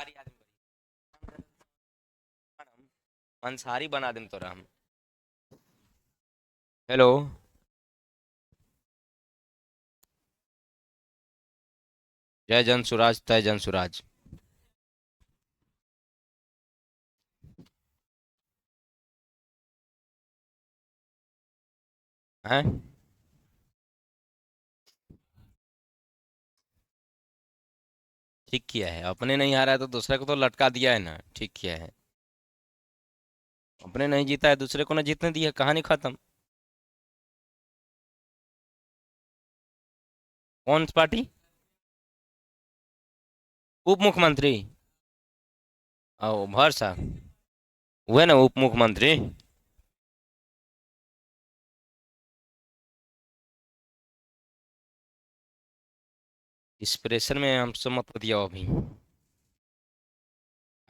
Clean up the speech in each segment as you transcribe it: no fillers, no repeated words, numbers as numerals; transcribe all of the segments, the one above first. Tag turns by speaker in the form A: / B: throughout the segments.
A: अंसारी आदमी अंसारी बना देम तोरा हम। हेलो। जय जन सुराज तय जन सुराज। हैं? ठीक किया है, अपने नहीं हारा है तो दूसरे को तो लटका दिया है ना, ठीक किया है। अपने नहीं जीता है दूसरे को ना जीतने दिया, कहानी खत्म। कौन सी पार्टी? उप मुख्यमंत्री? ओ भरसा। हुए ना उप मुख्यमंत्री। इस प्रेशर में हमसे मत बतियाओ अभी।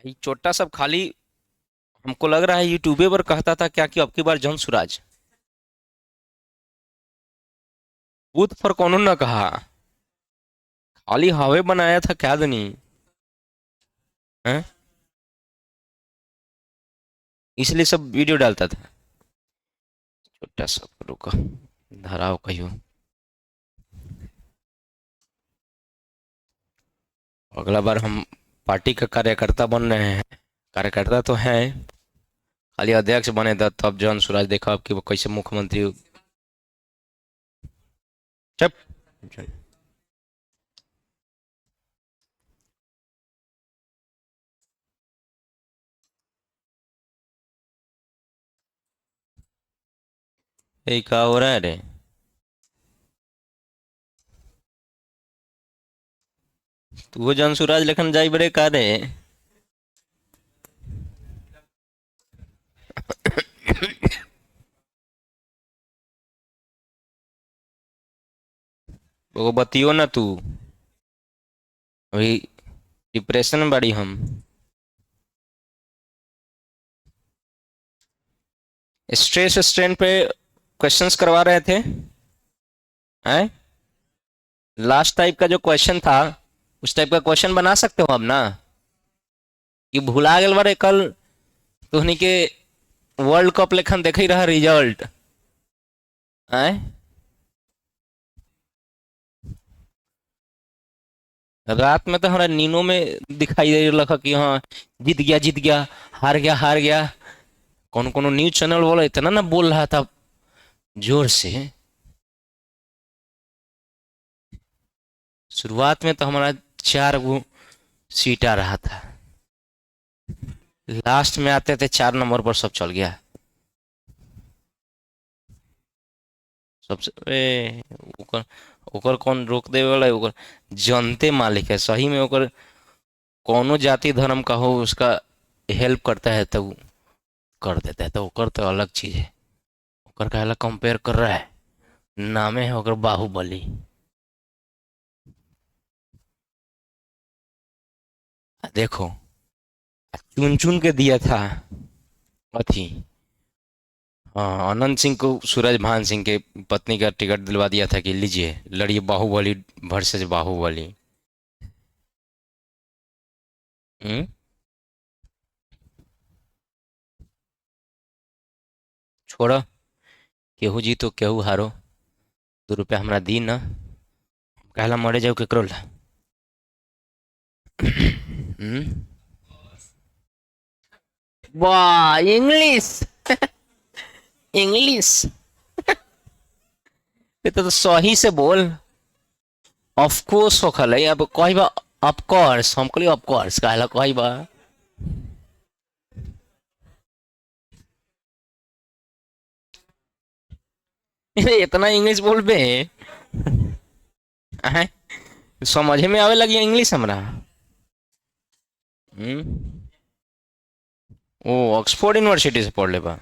A: भाई छोटा सब खाली, हमको लग रहा है यूट्यूबे पर कहता था क्या कि अब की बार जन सुराज। बूथ पर कौन ना कहा, खाली हवे बनाया था क्या दनी है, इसलिए सब वीडियो डालता था। छोटा सा रुको, धराओ कहियो। अगला बार हम पार्टी का कार्यकर्ता बन रहे हैं। कार्यकर्ता तो हैं, खाली अध्यक्ष बने तब जन सुराज देखा कि वो कैसे मुख्यमंत्री। चुप। ये क्या हो रहा है रे? तू वो जन सुराज लेखन जाई बड़े का रे? वो बतियो ना तू, अभी डिप्रेशन में बड़ी हम। स्ट्रेस स्ट्रेन पे क्वेश्चंस करवा रहे थे हैं। लास्ट टाइप का जो क्वेश्चन था, उस टाइप का क्वेश्चन बना सकते हो अब ना? कि भुला गेल बारे कल तुहनी के वर्ल्ड कप लेखन देख ही रहा रिजल्ट हैं। रात में तो हमारा नींदों में दिखाई दे रहा कि हाँ जीत गया जीत गया, हार गया हार गया। कौन कौन न्यूज चैनल वाला इतना ना बोल रहा था जोर से। शुरुआत में तो हमारा 4 गो सीट आ रहा था, लास्ट में आते थे 4 नंबर पर सब चल गया। सबसे ओकर ओकर कौन रोक दे वाला है? ओकर जनते मालिक है सही में। ओकर कौनो जाति धर्म का हो, उसका हेल्प करता है तो वो कर देता है, तो ओकर तो अलग चीज है। ओकर कहला कंपेयर कर रहा है, नामे है ओकर बाहुबली। देखो, चुन चुन के दिया था अथी। हाँ, अनंत सिंह को सूरज भान सिंह के पत्नी का टिकट दिलवा दिया था कि लीजिए लड़िए बाहुबली वर्सेस बाहुबली। हम्म। छोड़ो, केहू जी तो केहू हारो। 2 रुपया हमरा दी ना, कहला मरे जाऊ केकरो ला। हम्म। वाह इंग्लिश, इंग्लिश। ये तो सही से बोल। ऑफ कोर्स होखल है अब कहबा। ऑफ कोर्स हम कहली ऑफ कोर्स कहला कहबा। इतना इंग्लिश बोल बे हैं? समझे में आवे लगी इंग्लिश हमरा। हम्म। ओ ऑक्सफोर्ड यूनिवर्सिटी से पढ़ ले बा।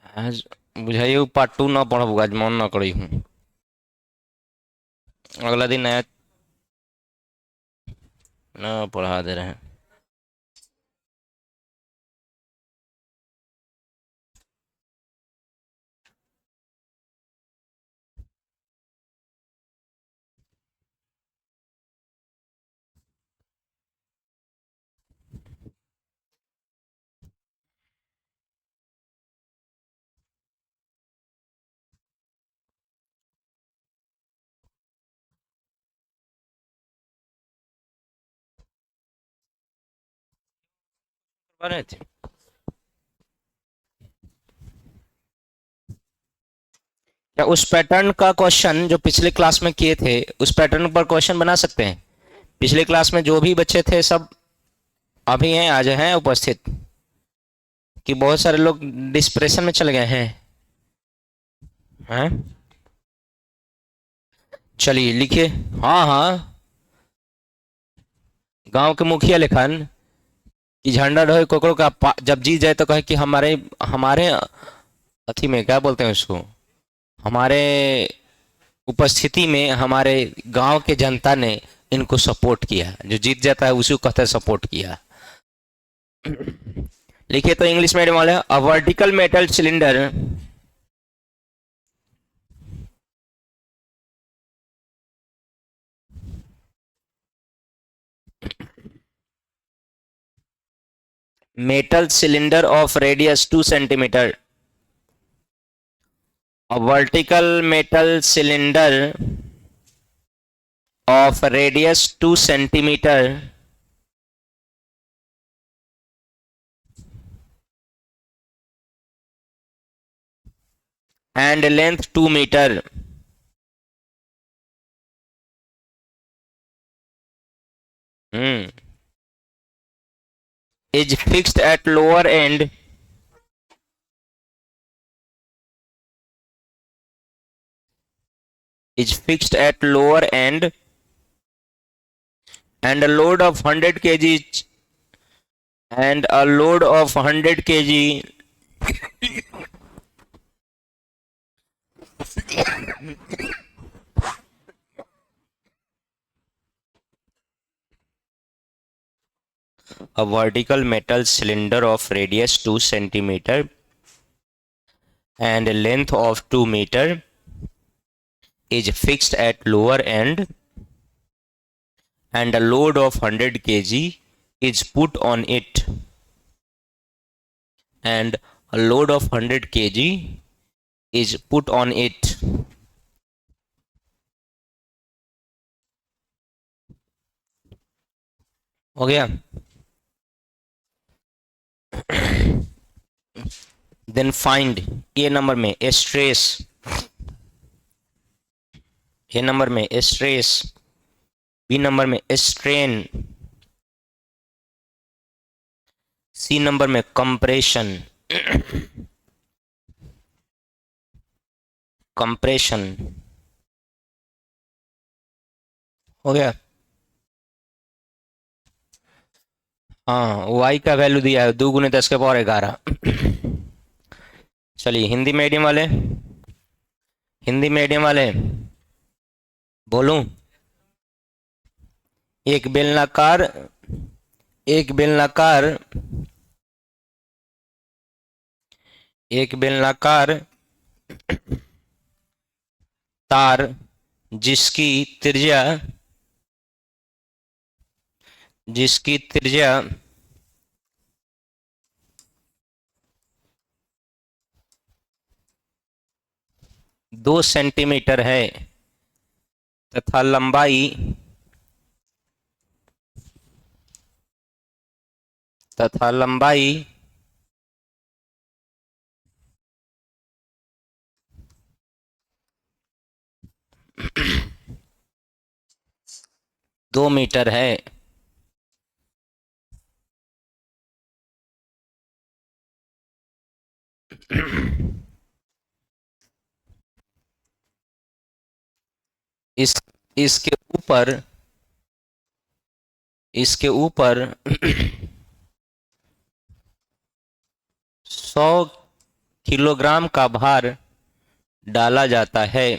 A: आज बुझाइए पार्ट 2 ना पढ़ब, आज मन ना करी हूँ। अगला दिन नया ना पढ़ा दे रहे हैं। कर रहे थे। क्या उस पैटर्न का क्वेश्चन जो पिछले क्लास में किए थे उस पैटर्न पर क्वेश्चन बना सकते हैं? पिछले क्लास में जो भी बच्चे थे सब अभी हैं, आज हैं उपस्थित, कि बहुत सारे लोग डिस्प्रेशन में चले गए हैं? हैं? चलिए लिखिए। हाँ हाँ, गांव के मुखिया लेखन कि झंडा ढोए कोकड़ों का जब जीत जाए तो कहे कि हमारे हमारे अथी में क्या बोलते हैं उसको, हमारे उपस्थिति में हमारे गांव के जनता ने इनको सपोर्ट किया। जो जीत जाता है उसी को कहते हैं सपोर्ट किया। लिखिए तो इंग्लिश मीडियम वाले, a vertical metal cylinder metal cylinder of radius 2 centimeter. A vertical metal cylinder of radius 2 centimeter and length 2 meter is fixed at lower end and a load of 100 kg and a load of 100 kg a vertical metal cylinder of radius 2 centimeter and length of 2 meter is fixed at lower end and a load of 100 kg is put on it and a load of 100 kg is put on it. हो गया? Then find, ए number में stress, ए number में stress, B number में strain, सी number में compression, compression. हो गया? हाँ, Y का वैल्यू दिया है 2 × 10⁻11। चलिए हिंदी मीडियम वाले, हिंदी मीडियम वाले बोलूं? एक बेलनाकार, एक बेलनाकार, एक बेलनाकार तार जिसकी त्रिज्या, जिसकी त्रिज्या 2 सेंटीमीटर है तथा लंबाई, तथा लंबाई 2 मीटर है। इस इसके ऊपर, इसके ऊपर 100 किलोग्राम का भार डाला जाता है।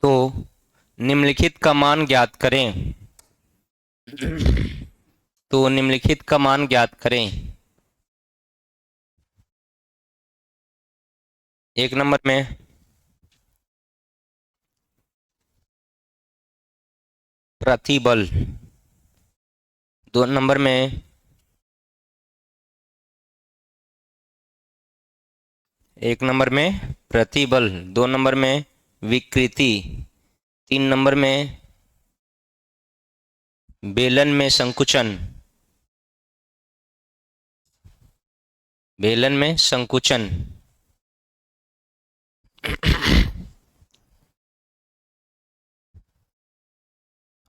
A: तो निम्नलिखित का मान ज्ञात करें, तो निम्नलिखित का मान ज्ञात करें। एक नंबर में प्रतिबल, 2 नंबर में एक नंबर में प्रतिबल, 2 नंबर में विकृति, 3 नंबर में बेलन में संकुचन, बेलन में संकुचन।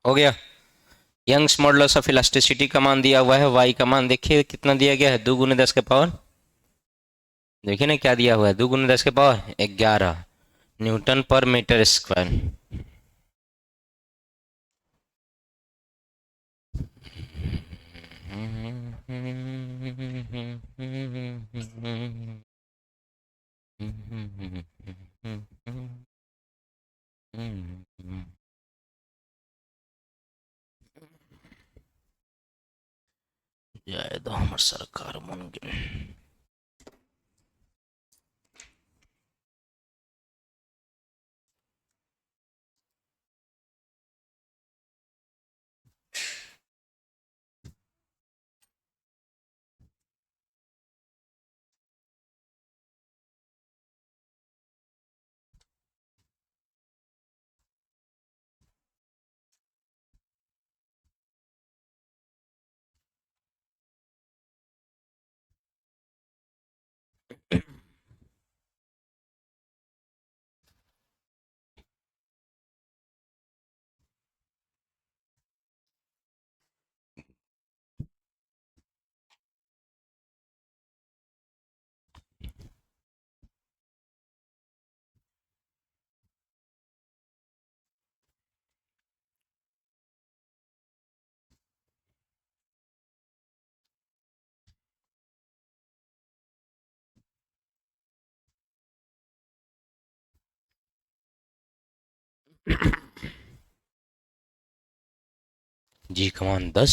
A: हो गया। यंग्स मॉडुलस ऑफ इलास्टिसिटी का मान दिया हुआ है, वाई का मान देखिए कितना दिया गया है, 2 गुने 10 के पावर, देखिए ना क्या दिया हुआ है, 2 गुने 10 के पावर 11 न्यूटन पर मीटर स्क्वायर। जय दो हमर सरकार मन गए। जी कमान 10।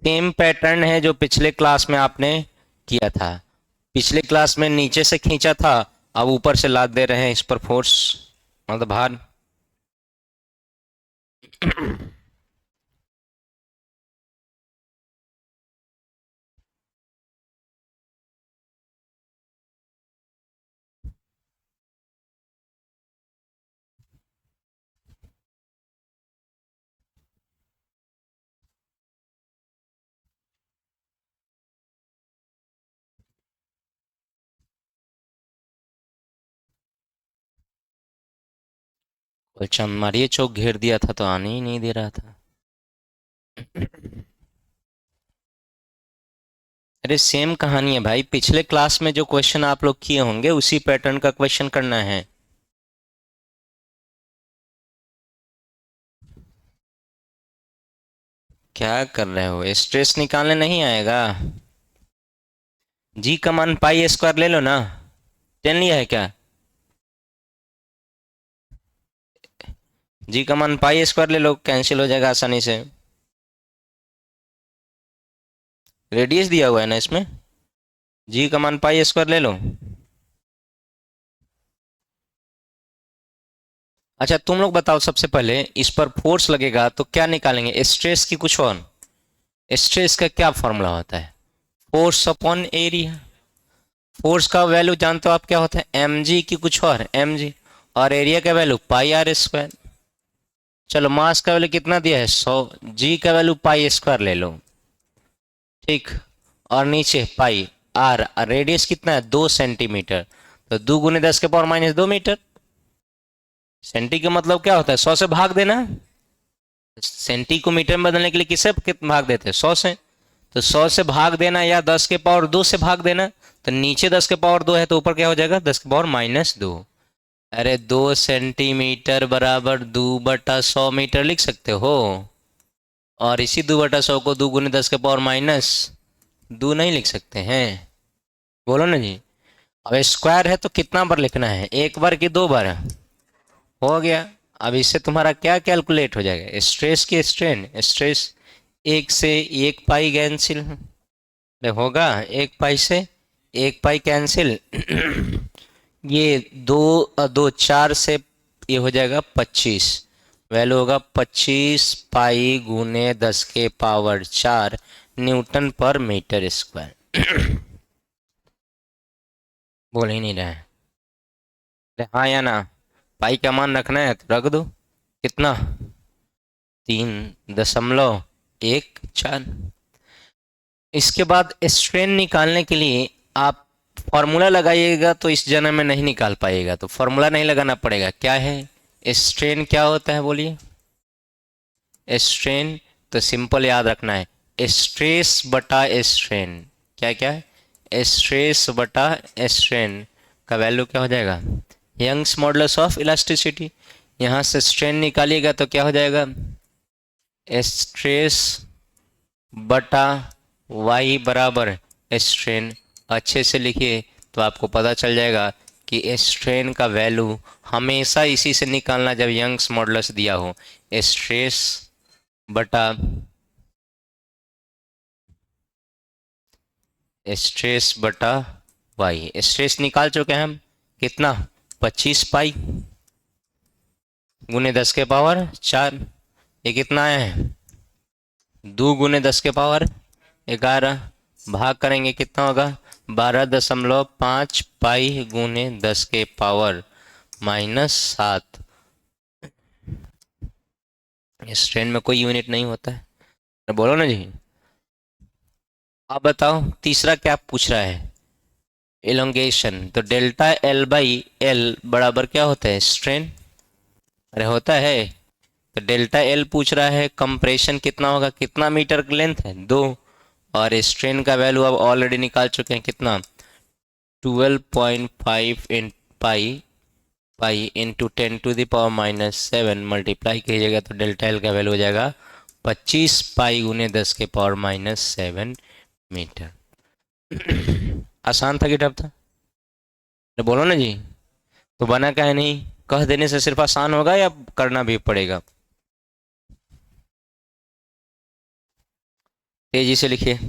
A: सेम पैटर्न है जो पिछले क्लास में आपने किया था। पिछले क्लास में नीचे से खींचा था, अब ऊपर से लाद दे रहे हैं इस पर फोर्स, मतलब भार। अच्छा मारिए चौक घेर दिया था तो आने ही नहीं दे रहा था। अरे सेम कहानी है भाई, पिछले क्लास में जो क्वेश्चन आप लोग किए होंगे उसी पैटर्न का क्वेश्चन करना है। क्या कर रहे हो, स्ट्रेस निकालने नहीं आएगा? जी का मान पाई स्क्वायर ले लो ना, 10 लिया है क्या? जी का मान पाई स्क्वायर ले लो, कैंसिल हो जाएगा आसानी से। रेडियस दिया हुआ है ना इसमें, जी का मान पाई स्क्वायर ले लो। अच्छा तुम लोग बताओ, सबसे पहले इस पर फोर्स लगेगा तो क्या निकालेंगे, स्ट्रेस की कुछ और? स्ट्रेस का क्या फॉर्मूला होता है? Force upon area. फोर्स का वैल्यू जानते हो आप क्या होता है, एम जी की कुछ और जी, और एरिया का वैल्यू पाई आर स्क्वायर। चलो मास का वैल्यू कितना दिया है, 100, जी का वैल्यू पाई स्क्वायर ले लो, ठीक। और नीचे पाई आर, रेडियस कितना है 2 सेंटीमीटर, तो 2 गुने 10 के पावर माइनस 2 मीटर। सेंटी का मतलब क्या होता है, 100 से भाग देना। सेंटी को मीटर में बदलने के लिए किससे कितना भाग देते हैं, 100 से। तो 100 से भाग देना या 10 के पावर 2 से भाग देना, तो नीचे 10 के पावर 2 है तो ऊपर क्या हो जाएगा, 10 के पावर माइनस 2। अरे 2 सेंटीमीटर बराबर 2/100 मीटर लिख सकते हो। और इसी 2/100 को 2 गुने 10 के पावर माइनस 2 नहीं लिख सकते हैं? बोलो ना जी। अब स्क्वायर है तो कितना बार लिखना है, एक बार कि 2 बार? हो गया। अब इससे तुम्हारा क्या कैलकुलेट हो जाएगा, स्ट्रेस की स्ट्रेन, स्ट्रेस 1 से 1 पाई कैंसिल होगा, 1 पाई से एक पाई कैंसिल ये दो 4 से ये हो जाएगा 25, वैल्यू होगा 25 पाई गुने 10 के पावर 4 न्यूटन पर मीटर स्क्वायर। बोल ही नहीं रहे हैं। अरे हाँ या ना? पाई का मान रखना है तो रख दो। कितना? 3.14। इसके बाद स्ट्रेन निकालने के लिए आप फॉर्मूला लगाइएगा तो इस जन्म में नहीं निकाल पाइएगा, तो फॉर्मूला नहीं लगाना पड़ेगा। क्या है स्ट्रेन, क्या होता है बोलिए? स्ट्रेन तो सिंपल याद रखना है, स्ट्रेस बटा स्ट्रेन। क्या क्या है? स्ट्रेस बटा स्ट्रेन का वैल्यू क्या हो जाएगा? Young's modulus of elasticity. यहाँ से स्ट्रेन निकालिएगा तो क्या हो जाएगा? स्ट्रेस बटा वाई बराबर स्ट्रेन। अच्छे से लिखिए तो आपको पता चल जाएगा कि स्ट्रेन का वैल्यू हमेशा इसी से निकालना जब यंग्स मॉडुलस दिया हो। स्ट्रेस बटा स्ट्रेस बटा वाई। स्ट्रेस निकाल चुके हैं हम। कितना? 25 पाई गुने 10 के पावर 4। ये कितना है? 2 गुने 10 के पावर 11। भाग करेंगे कितना होगा? 12.5 पाई गुने 10 के पावर-7। इस ट्रेन में कोई यूनिट नहीं होता है, बोलो ना जी। आप बताओ तीसरा क्या पूछ रहा है? इलोंगेशन। तो डेल्टा एल बाई एल बराबर क्या होता है? स्ट्रेन। अरे होता है। तो डेल्टा एल पूछ रहा है, कंप्रेशन कितना होगा? कितना मीटर की लेंथ है? 2। और स्ट्रेन का वैल्यू अब ऑलरेडी निकाल चुके हैं। कितना? 12.5 इन पाई पाई इंटू 10⁻⁻7 मल्टीप्लाई कीजिएगा तो डेल्टा एल का वैल्यू हो जाएगा 25 पाई गुने 10 के पावर-7 मीटर। आसान था कि टफ था? तो बोलो ना जी। तो बना क्या है? नहीं कह देने से सिर्फ आसान होगा या करना भी पड़ेगा? तेजी से लिखिए।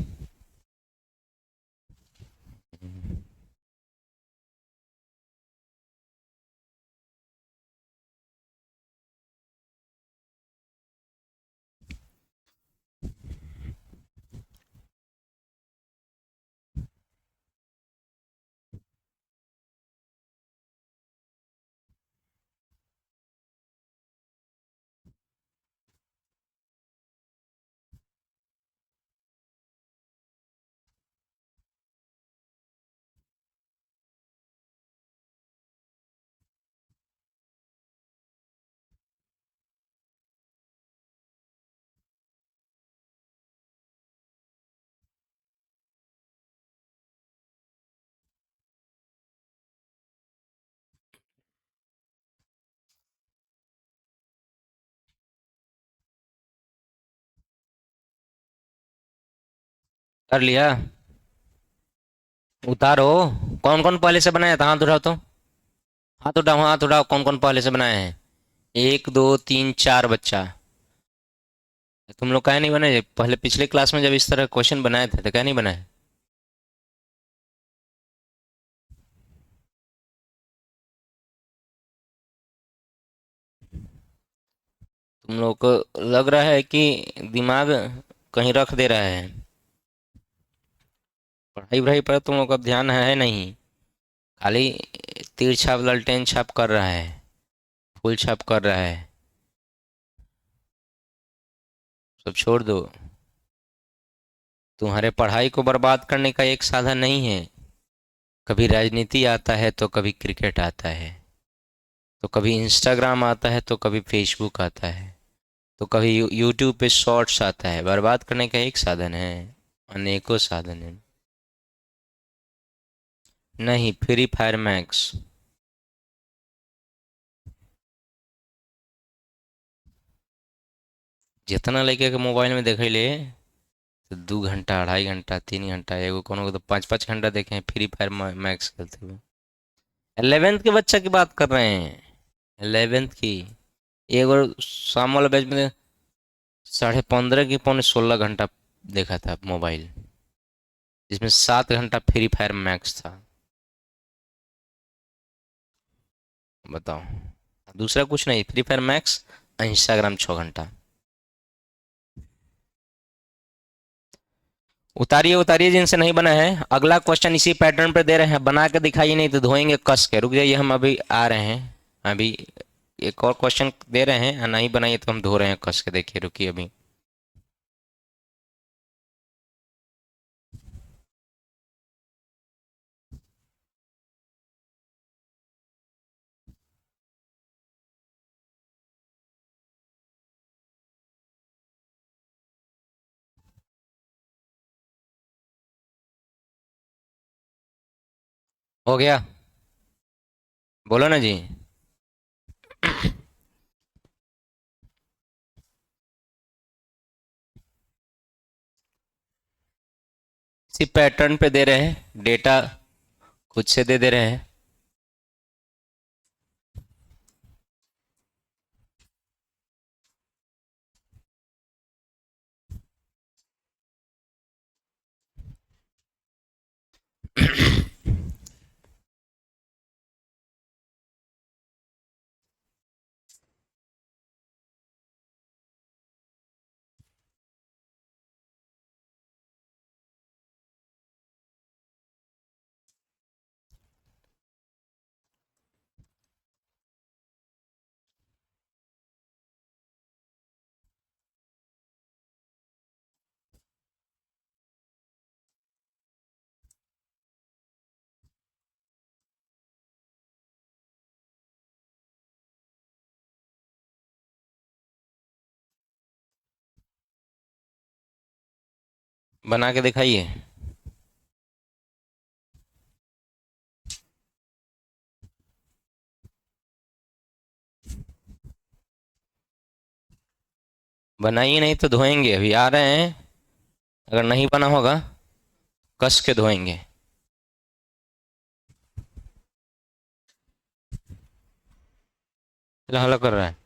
A: कर लिया? उतारो। कौन कौन पहले से बनाया था? हाथ उठाओ तो। हाथ उठाओ, हाथ उठाओ। कौन कौन पहले से बनाए हैं? 1 2 3 4 बच्चा। तुम लोग क्या नहीं बनाए पहले? पिछले क्लास में जब इस तरह क्वेश्चन बनाए थे तो क्या नहीं बनाए? तुम लोग को लग रहा है कि दिमाग कहीं रख दे रहा है। पढ़ाई वढ़ाई पर तुम लोग का ध्यान है नहीं, खाली तीर छाप ललटेन छाप कर रहा है, फूल छाप कर रहा है। सब छोड़ दो। तुम्हारे पढ़ाई को बर्बाद करने का एक साधन नहीं है। कभी राजनीति आता है तो कभी क्रिकेट आता है, तो कभी इंस्टाग्राम आता है, तो कभी फेसबुक आता है, तो कभी यूट्यूब पे शॉर्ट्स आता है। बर्बाद करने का एक साधन है? अनेकों साधन है। नहीं, फ्री फायर मैक्स। जितना लेके के मोबाइल में देख ले, तो 2 घंटा 2.5 घंटा 3 घंटा, एगो कोनो को तो 5 5 घंटा देखे हैं फ्री फायर मैक्स खेलते हुए। 11th के बच्चा की बात कर रहे हैं, 11th की। एगो शाम वाला बैच में 15.5 की 16 घंटा देखा था मोबाइल। जिसमें 7 घंटा फ्री फायर मैक्स था। बताओ। दूसरा कुछ नहीं, फ्री फायर मैक्स, इंस्टाग्राम 6 घंटा। उतारिए उतारिए जिनसे नहीं बना है। अगला क्वेश्चन इसी पैटर्न पे दे रहे हैं, बना के दिखाइए नहीं तो धोएंगे कस के। रुक जाइए, हम अभी आ रहे हैं। अभी एक और क्वेश्चन दे रहे हैं, नहीं बनाइए तो हम धो रहे हैं कस के। देखिए रुकिए अभी। हो गया? बोलो ना जी। इसी पैटर्न पे दे रहे हैं, डेटा खुद से दे रहे हैं। बना के दिखाइए। बनाइए नहीं तो धोएंगे, अभी आ रहे हैं। अगर नहीं बना होगा कस के धोएंगे। हला हला कर रहा है,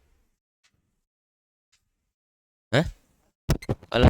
A: हैं? हला।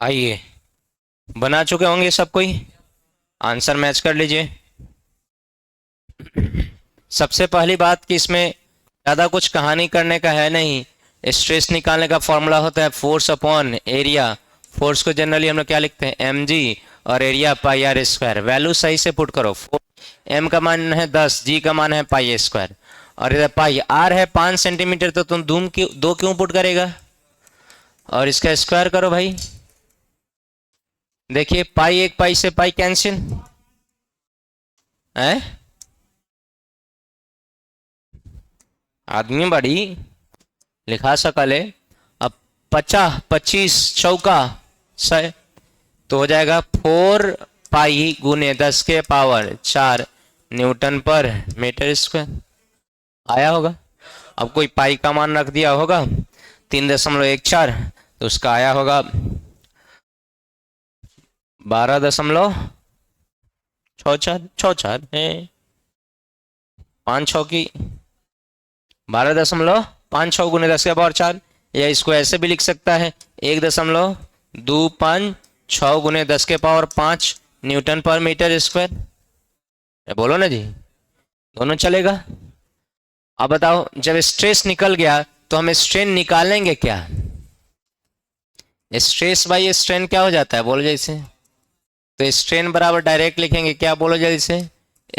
A: आइए, बना चुके होंगे सब कोई, आंसर मैच कर लीजिए। सबसे पहली बात कि इसमें ज़्यादा कुछ कहानी करने का है नहीं। स्ट्रेस निकालने का फॉर्मूला होता है फोर्स अपॉन एरिया। फोर्स को जनरली हम लोग क्या लिखते हैं, एम जी, और area pi r square. Value सही से पुट करो। एम का मान है 10, जी का मान है पाई स्क्वायर, और इधर पाई आर है 5 सेंटीमीटर, तो तुम दो क्यों पुट करेगा, और इसका स्क्वायर करो भाई। देखिए पाई, एक पाई से पाई कैंसिल है, आदमी बड़ी लिखा सकल है। अब 25 25 चौका 100, तो हो जाएगा 4 पाई गुने 10 के पावर 4 न्यूटन पर मीटर स्क्वायर। आया होगा। अब कोई पाई का मान रख दिया होगा 3.14, तो उसका आया होगा 12.64 है, 5 6 की 12.56 गुने 10 के पावर 4, या इसको ऐसे भी लिख सकता है 1.256 गुने 10 के पावर 5 न्यूटन पर मीटर स्क्वायर। बोलो ना जी, दोनों चलेगा। अब बताओ, जब स्ट्रेस निकल गया तो हम स्ट्रेन निकालेंगे क्या। स्ट्रेस बाई स्ट्रेन क्या हो जाता है, बोलो जैसे। तो स्ट्रेन बराबर डायरेक्ट लिखेंगे क्या, बोलो जल्दी से।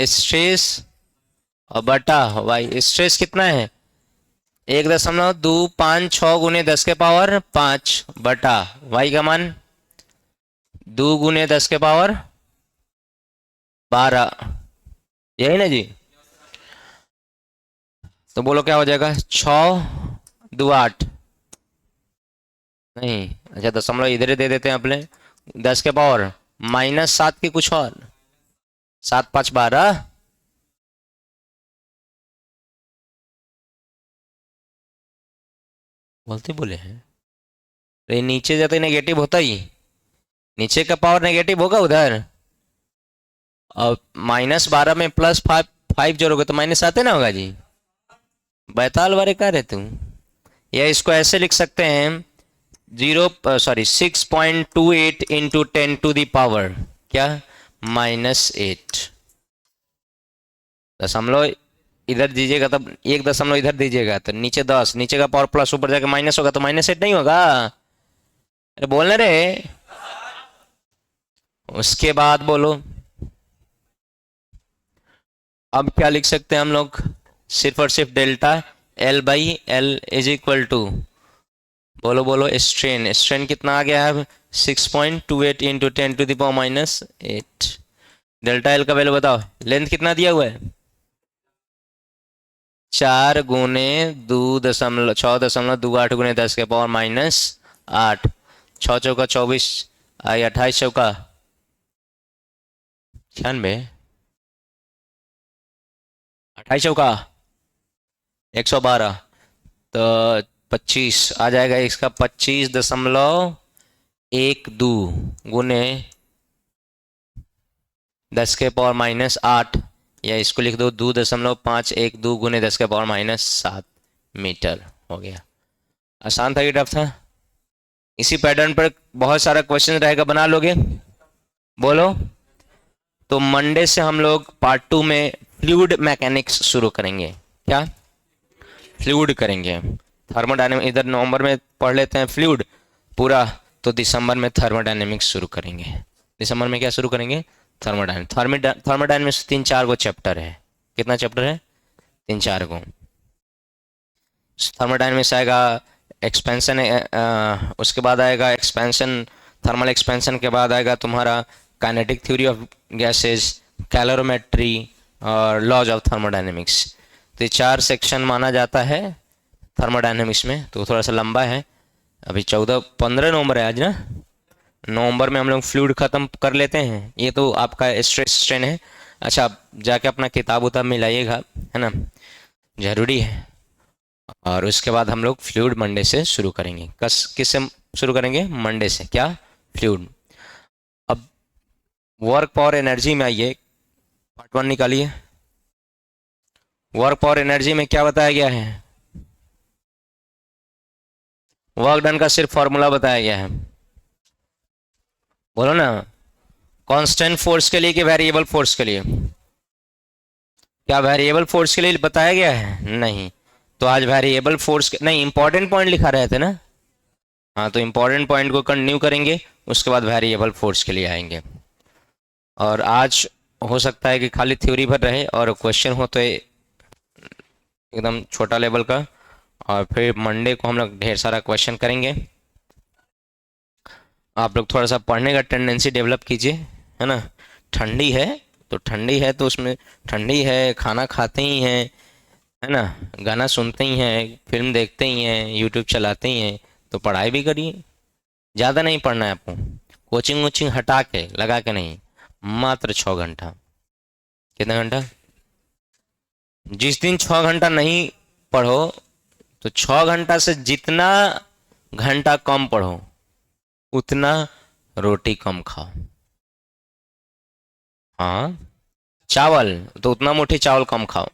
A: स्ट्रेस और बटा वाई। स्ट्रेस कितना है, 1.256 गुने 10 के पावर 5 बटा वाई का मान 2 गुने 10 के पावर 12, यही ना जी। तो बोलो क्या हो जाएगा, 6 2 8, नहीं अच्छा दशमलव इधर ही दे देते हैं अपने, 10 के पावर -7 की कुछ और, 7 5 12, बोलते बोले हैं। तो ये नीचे जाते नेगेटिव होता ही, नीचे का पावर नेगेटिव होगा उधर, और -12 में +5 जोड़ोगे तो माइनस आते ना होगा जी। बैताल वाले क्या रहे तुम। या इसको ऐसे लिख सकते हैं, 6.28 इंटू 10 टू द पावर क्या, -8। दशमलव इधर दीजिएगा तब 1 दशमलव इधर दीजिएगा तो नीचे 10, नीचे का पावर प्लस ऊपर जाके माइनस होगा, तो -8 नहीं होगा। अरे बोलने रे। उसके बाद बोलो, अब क्या लिख सकते हैं हम लोग, सिर्फ और सिर्फ delta L by l is equal to, बोलो बोलो, स्ट्रेन। स्ट्रेन कितना आ गया है, 6.28 into 10 to the power -8। Delta l का वैल्यू बताओ। लेंथ कितना दिया हुआ है, 4 गुने 6.28 गुने 10 के पावर -8, 6 चौका 24, आई 28 चौका 96, 28 चौका 112, तो 25 आ जाएगा। इसका 25.12 गुने 10 के पावर -8, या इसको लिख दो 2.512 गुने 10 के पावर-7 मीटर हो गया। आसान था कि टफ था। इसी पैटर्न पर बहुत सारा क्वेश्चन रहेगा, बना लोगे, बोलो। तो मंडे से हम लोग पार्ट 2 में फ्लूइड मैकेनिक्स शुरू करेंगे। क्या, फ्लूइड करेंगे। थर्मोडायनेमिक्स इधर नवंबर में पढ़ लेते हैं फ्लूइड पूरा, तो दिसंबर में थर्मोडायनेमिक्स शुरू करेंगे। दिसंबर में क्या शुरू करेंगे, थर्मोडायनेमिक्स 3 4 गो चैप्टर है। कितना चैप्टर है, 3 4 गो। थर्मोडायनेमिक्स आएगा, एक्सपेंशन, उसके बाद आएगा एक्सपेंशन, थर्मल एक्सपेंशन के बाद आएगा तुम्हारा kinetic theory of gases, calorimetry और लॉज ऑफ थर्मोडायनेमिक्स। तो ये 4 सेक्शन माना जाता है थर्मोडायनेमिक्स में, तो थोड़ा सा लंबा है। अभी 15 नवंबर है आज ना, नवंबर में हम लोग फ्लूइड ख़त्म कर लेते हैं। ये तो आपका स्ट्रेस स्ट्रेन है। अच्छा, आप जाके अपना किताब उताब मिलाइएगा, है ना, ज़रूरी है। और उसके बाद हम लोग फ्लूइड मंडे से शुरू करेंगे। किससे शुरू करेंगे, मंडे से। क्या, फ्लूइड। अब वर्क पावर एनर्जी में आइए, पार्ट 1 निकालिए। वर्क पावर एनर्जी में क्या बताया गया है, वर्क डन का सिर्फ फॉर्मूला बताया गया है। बोलो ना, कांस्टेंट फोर्स के लिए कि वेरिएबल फोर्स के लिए? क्या वेरिएबल फोर्स के लिए बताया गया है? नहीं। तो आज वेरिएबल फोर्स के नहीं, इंपॉर्टेंट पॉइंट लिखा रहे थे ना। हाँ, तो इंपॉर्टेंट पॉइंट को कंटिन्यू करेंगे, उसके बाद वेरिएबल फोर्स के लिए आएंगे। और आज हो सकता है कि खाली थ्योरी भर रहे और क्वेश्चन हो तो एकदम छोटा लेवल का। और फिर मंडे को हम लोग ढेर सारा क्वेश्चन करेंगे। आप लोग थोड़ा सा पढ़ने का टेंडेंसी डेवलप कीजिए, है ना। ठंडी है तो ठंडी है, तो उसमें ठंडी है, खाना खाते ही हैं, है ना, गाना सुनते ही हैं, फिल्म देखते ही हैं, यूट्यूब चलाते ही हैं, तो पढ़ाई भी करिए। ज़्यादा नहीं पढ़ना है आपको, कोचिंग वोचिंग हटा के लगा के नहीं, मात्र 6 घंटा। कितना घंटा? जिस दिन 6 घंटा नहीं पढ़ो, तो 6 घंटा से जितना घंटा कम पढ़ो उतना रोटी कम खाओ। हाँ, चावल तो उतना मुट्ठी चावल कम खाओ।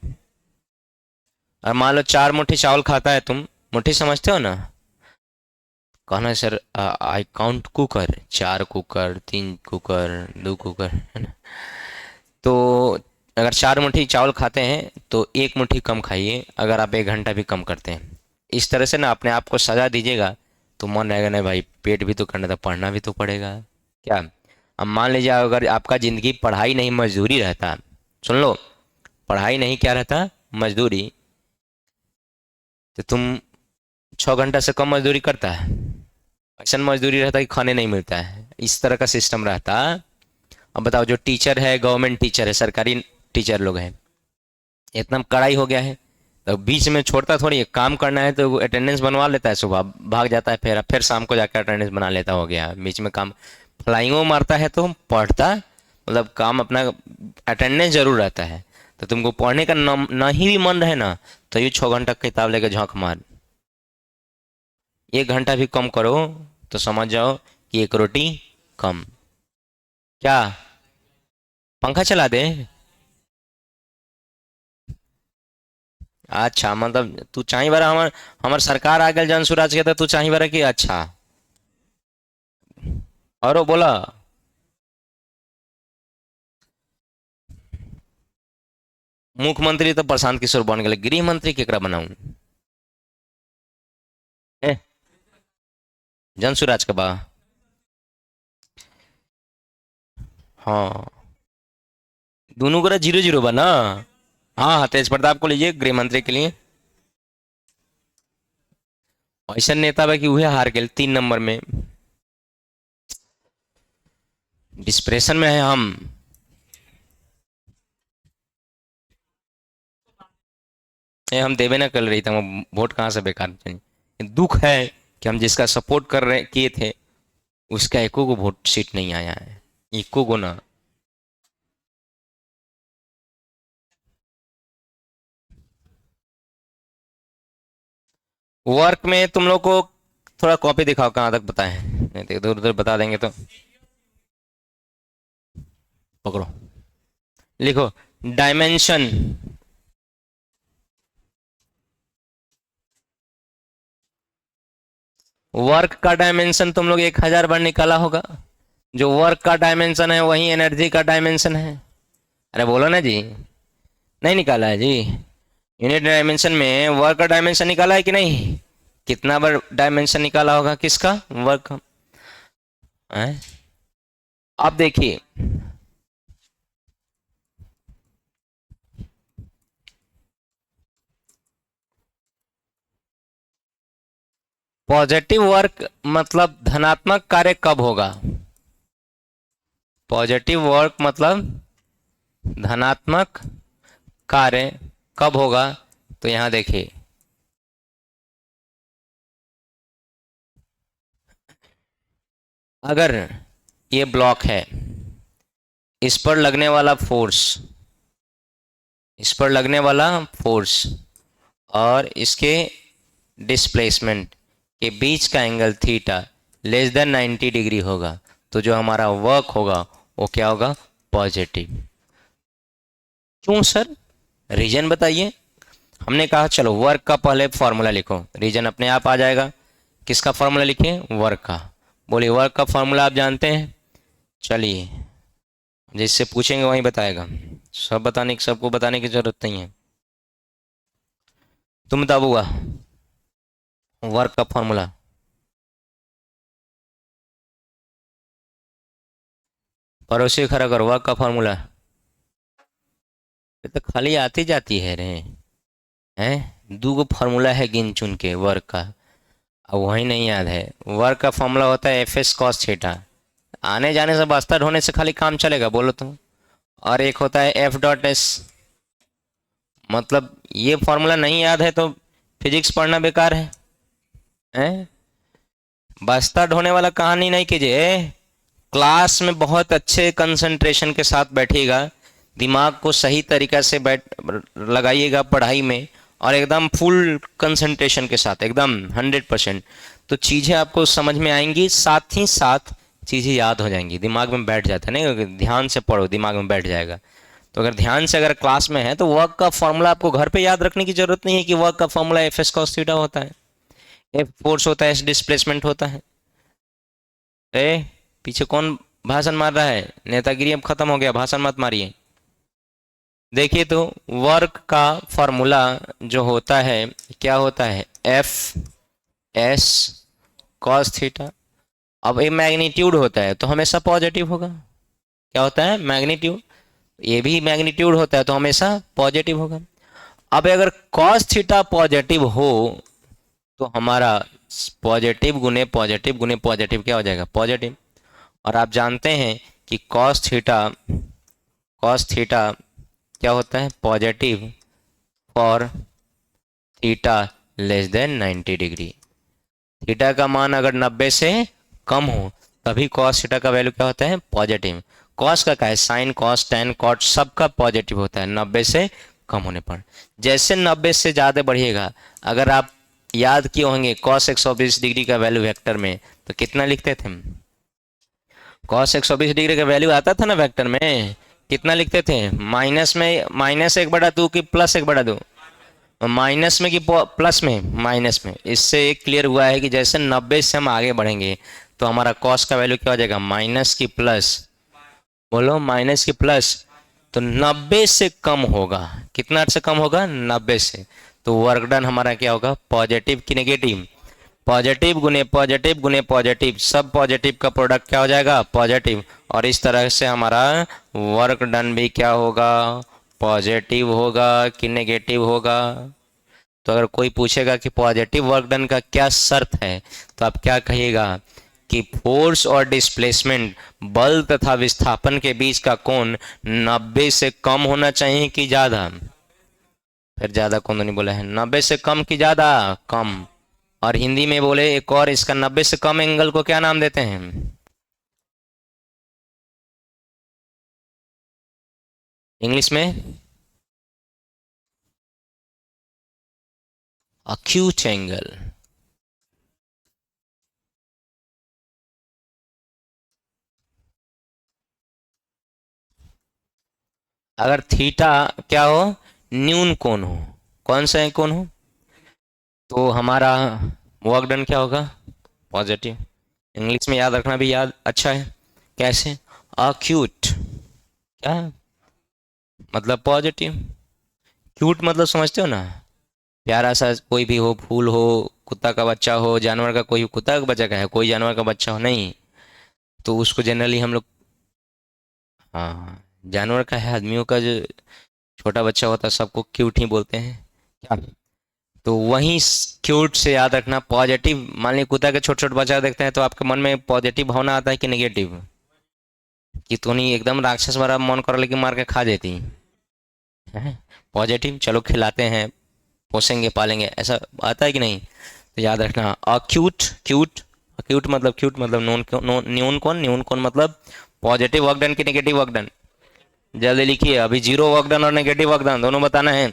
A: और मान लो 4 मुट्ठी चावल खाता है तुम, मुट्ठी समझते हो ना? कहना है sir I count cooker, 4 cooker, 3 cooker, 2 cooker, है ना। तो अगर 4 मुट्ठी चावल खाते हैं तो 1 मुट्ठी कम खाइए, अगर आप 1 घंटा भी कम करते हैं। इस तरह से ना अपने आप को सजा दीजिएगा, तो मन रहेगा नहीं भाई, पेट भी तो करना था, पढ़ना भी तो पड़ेगा। क्या? अब मान लीजिए अगर आपका ज़िंदगी पढ़ाई नहीं मजदूरी रहता, सुन लो, पढ़ाई नहीं क्या रहता, मजदूरी, तो तुम 6 घंटा से कम मजदूरी करता है? ऐसा मजदूरी रहता कि खाने नहीं मिलता है, इस तरह का सिस्टम रहता। अब बताओ, जो टीचर है, गवर्नमेंट टीचर है, सरकारी टीचर लोग हैं, इतना कड़ाई हो गया है, तो बीच में छोड़ता थोड़ी है। काम करना है तो अटेंडेंस बनवा लेता है, सुबह भाग जाता है, फिर शाम को जाकर अटेंडेंस बना लेता, हो गया बीच में काम। फ्लाइंगो मारता है तो पढ़ता, मतलब काम अपना, अटेंडेंस जरूर रहता है। तो तुमको पढ़ने का ना ही भी मन रहे ना, तो ये 6 घंटा किताब लेकर झोंक मार। 1 घंटा भी कम करो तो समझ जाओ कि 1 रोटी कम। क्या? पंखा चला दे? अच्छा, मतलब तू चाही बारा हमार हमार सरकार आ गल जन सुराज के, तो तू चाही बारा कि अच्छा। और वो बोला, मुख्यमंत्री तो प्रशांत किशोर बन गए, गृह मंत्री केकरा बनाऊं? ए, जन सुराज के बा। हाँ, दोनों का 0-0 बना। हाँ हाँ, तेज प्रताप को लीजिए गृह मंत्री के लिए। ऐसा नेता बा कि वह हार गए 3 नंबर में। डिस्प्रेशन में है हम। हम देवे ना कर रही थी, हम वोट कहाँ से बेकार चली। दुख है कि हम जिसका सपोर्ट कर रहे किए थे, उसका एको को वोट सीट नहीं आया है, एको को ना। वर्क में तुम लोग को थोड़ा कॉपी दिखाओ कहाँ तक पता है, नहीं तो इधर उधर बता देंगे तो। पकड़ो, लिखो डायमेंशन। वर्क का डायमेंशन तुम लोग 1000 बार निकाला होगा। जो वर्क का डायमेंशन है वही एनर्जी का डायमेंशन है। अरे बोलो ना जी, नहीं निकाला है जी? यूनिट डायमेंशन में वर्क का डायमेंशन निकाला है कि नहीं? कितना बार डायमेंशन निकाला होगा किसका? वर्क। आप देखिए, पॉजिटिव वर्क मतलब धनात्मक कार्य कब होगा? पॉजिटिव वर्क मतलब धनात्मक कार्य कब होगा? तो यहां देखिए, अगर ये ब्लॉक है, इस पर लगने वाला फोर्स, इस पर लगने वाला फोर्स और इसके डिस्प्लेसमेंट के बीच का एंगल थीटा <90 होगा, तो जो हमारा वर्क होगा वो क्या होगा? पॉजिटिव। क्यों सर? रीजन बताइए। हमने कहा चलो वर्क का पहले फॉर्मूला लिखो, रीजन अपने आप आ जाएगा। किसका फॉर्मूला लिखें? वर्क का। बोलिए, वर्क का फॉर्मूला आप जानते हैं? चलिए, जिससे पूछेंगे वही बताएगा। सबको बताने की जरूरत नहीं है। तुम बताओ बुआ, वर्क का फॉर्मूला। पड़ोसी खड़ा करो, वर्क का फॉर्मूला। ये तो खाली आती जाती है रे। हैं, दो गो फार्मूला है गिन चुन के वर्क का, अब वही नहीं याद है। वर्क का फॉर्मूला होता है एफ एस कॉस थीटा। आने जाने से बस्तर होने से खाली काम चलेगा, बोलो तुम। और एक होता है एफ डॉट एस। मतलब ये फॉर्मूला नहीं याद है तो फिजिक्स पढ़ना बेकार है। हैं, बस्तर ढोने वाला कहानी नहीं कीजिए। क्लास में बहुत अच्छे कंसंट्रेशन के साथ बैठिएगा, दिमाग को सही तरीका से बैठ लगाइएगा पढ़ाई में, और एकदम फुल कंसंट्रेशन के साथ, एकदम 100%। तो चीज़ें आपको समझ में आएंगी, साथ ही साथ चीज़ें याद हो जाएंगी, दिमाग में बैठ जाता है। नहीं, अगर ध्यान से पढ़ो दिमाग में बैठ जाएगा। तो अगर ध्यान से अगर क्लास में है तो वर्क का फॉर्मूला आपको घर पे याद रखने की जरूरत नहीं है कि वर्क का formula F S cos theta होता है, एफ फोर्स होता है, एस डिस्प्लेसमेंट होता है। ए, पीछे कौन भाषण मार रहा है? नेतागिरी अब खत्म हो गया, भाषण मत मारिए। देखिए तो वर्क का फॉर्मूला जो होता है, क्या होता है? F S cos theta. अब ये मैग्नीट्यूड होता है तो हमेशा पॉजिटिव होगा। क्या होता है? मैग्नीट्यूड। ये भी मैग्नीट्यूड होता है तो हमेशा पॉजिटिव होगा। अब अगर कॉस थीटा पॉजिटिव हो तो हमारा पॉजिटिव गुने पॉजिटिव क्या हो जाएगा? पॉजिटिव। और आप जानते हैं कि कॉस थीटा क्या होता है? Positive for theta less than 90 degree. Theta का मान अगर 90 से कम हो तभी कॉस थीटा का वैल्यू क्या होता है? पॉजिटिव। कॉस का क्या है? साइन कॉस टेन कॉट सबका पॉजिटिव होता है 90 से कम होने पर। जैसे 90 से ज़्यादा बढ़िएगा, अगर आप याद किए होंगे कॉस 120 डिग्री का वैल्यू वेक्टर में तो कितना लिखते थे हम? कॉस 120 डिग्री का वैल्यू आता था ना वेक्टर में, कितना लिखते थे? माइनस में माइनस 1/2 कि प्लस 1/2? माइनस में कि प्लस में? माइनस में। इससे एक क्लियर हुआ है कि जैसे 90 से हम आगे बढ़ेंगे तो हमारा कॉस का वैल्यू क्या हो जाएगा? माइनस की प्लस। बोलो, माइनस की प्लस। तो 90 से कम होगा। कितना से कम होगा? 90 से। तो वर्क डन हमारा क्या होगा? पॉजिटिव की नेगेटिव? पॉजिटिव गुने पॉजिटिव, सब पॉजिटिव का प्रोडक्ट क्या हो जाएगा? पॉजिटिव। और इस तरह से हमारा वर्क डन भी क्या होगा? पॉजिटिव होगा कि नेगेटिव होगा? तो अगर कोई पूछेगा कि पॉजिटिव वर्क डन का क्या शर्त है, तो आप क्या कहिएगा? कि फोर्स और डिस्प्लेसमेंट, बल तथा विस्थापन के बीच का कोण 90 से कम होना चाहिए कि ज्यादा? फिर ज्यादा कौन नहीं बोला है? 90 से कम कि ज्यादा? कम। और हिंदी में बोले एक और, इसका 90 से कम एंगल को क्या नाम देते हैं? इंग्लिश में अक्यूट एंगल। अगर थीटा क्या हो? न्यून कोण हो। कौन सा कोण हो? तो हमारा वर्क डन क्या होगा? पॉजिटिव। इंग्लिश में याद रखना भी याद अच्छा है। कैसे? अक्यूट। क्या मतलब? पॉजिटिव। क्यूट मतलब समझते हो ना? प्यारा सा कोई भी हो, फूल हो, कुत्ता का बच्चा हो, जानवर का, कोई कुत्ता का बच्चा का है, कोई जानवर का बच्चा हो, नहीं तो उसको जनरली हम लोग, हाँ, जानवर का है, आदमियों का जो छोटा बच्चा होता है सबको क्यूट ही बोलते हैं। क्या? तो वहीं क्यूट से याद रखना पॉजिटिव। मान लीजिए कुत्ता के छोटे छोटे बच्चा देखते हैं तो आपके मन में पॉजिटिव भावना आता है कि नेगेटिव? कि तो नहीं एकदम राक्षस वाला मन कर लेकिन मार के खा देती है? पॉजिटिव, चलो खिलाते हैं, पोसेंगे पालेंगे, ऐसा आता है कि नहीं? तो याद रखना अक्यूट। क्यूट मतलब न्यून कौन? न्यून कौन मतलब पॉजिटिव वर्क डन की नेगेटिव वर्क डन? जल्दी लिखिए, अभी जीरो वर्क डन और नेगेटिव वर्क डन दोनों बताना है।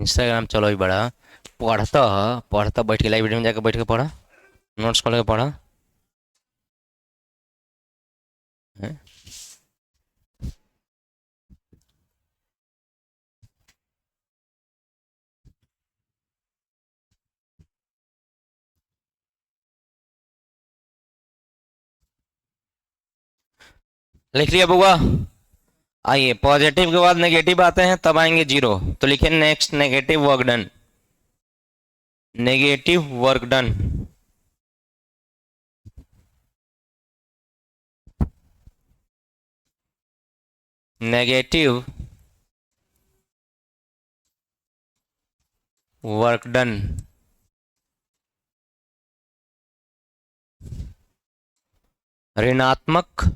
A: इंस्टाग्राम चलो ही बड़ा पढ़ता पढ़ता बैठ के लाइब्रेरी में जाकर बैठ के पढ़ा, नोट्स खोल के पढ़ा हैं? लिख लिया बुआ। आइए पॉजिटिव के बाद नेगेटिव आते हैं तब आएंगे जीरो, तो लिखिए next negative work done, negative work done. Negative work done, ऋणात्मक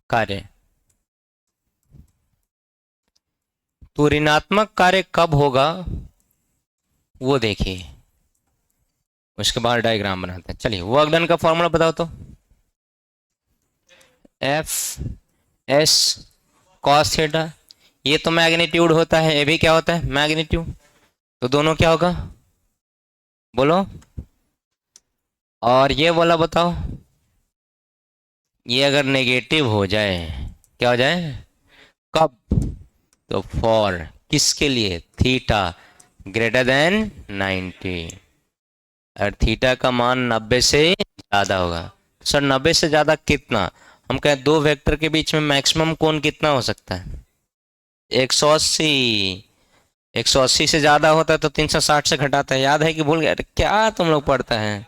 A: कार्य। तो ऋणात्मक कार्य कब होगा वो देखिए, उसके बाद डायग्राम बनाते हैं। चलिए वर्क डन का फॉर्मूला बताओ तो, एफ एस कॉस थीटा, ये तो मैग्नीट्यूड होता है, ये भी क्या होता है मैग्नीट्यूड, तो दोनों क्या होगा बोलो। और ये वाला बताओ, ये अगर नेगेटिव हो जाए क्या हो जाए, कब, तो फॉर किसके लिए, थीटा ग्रेटर देन 90, और थीटा का मान 90 से ज्यादा होगा। सर 90 से ज्यादा कितना, हम कहें दो वेक्टर के बीच में मैक्सिमम कोण कितना हो सकता है 180, 180 से ज्यादा होता है तो 360 से घटाता है, याद है कि भूल गया, अरे क्या तुम लोग पढ़ता है,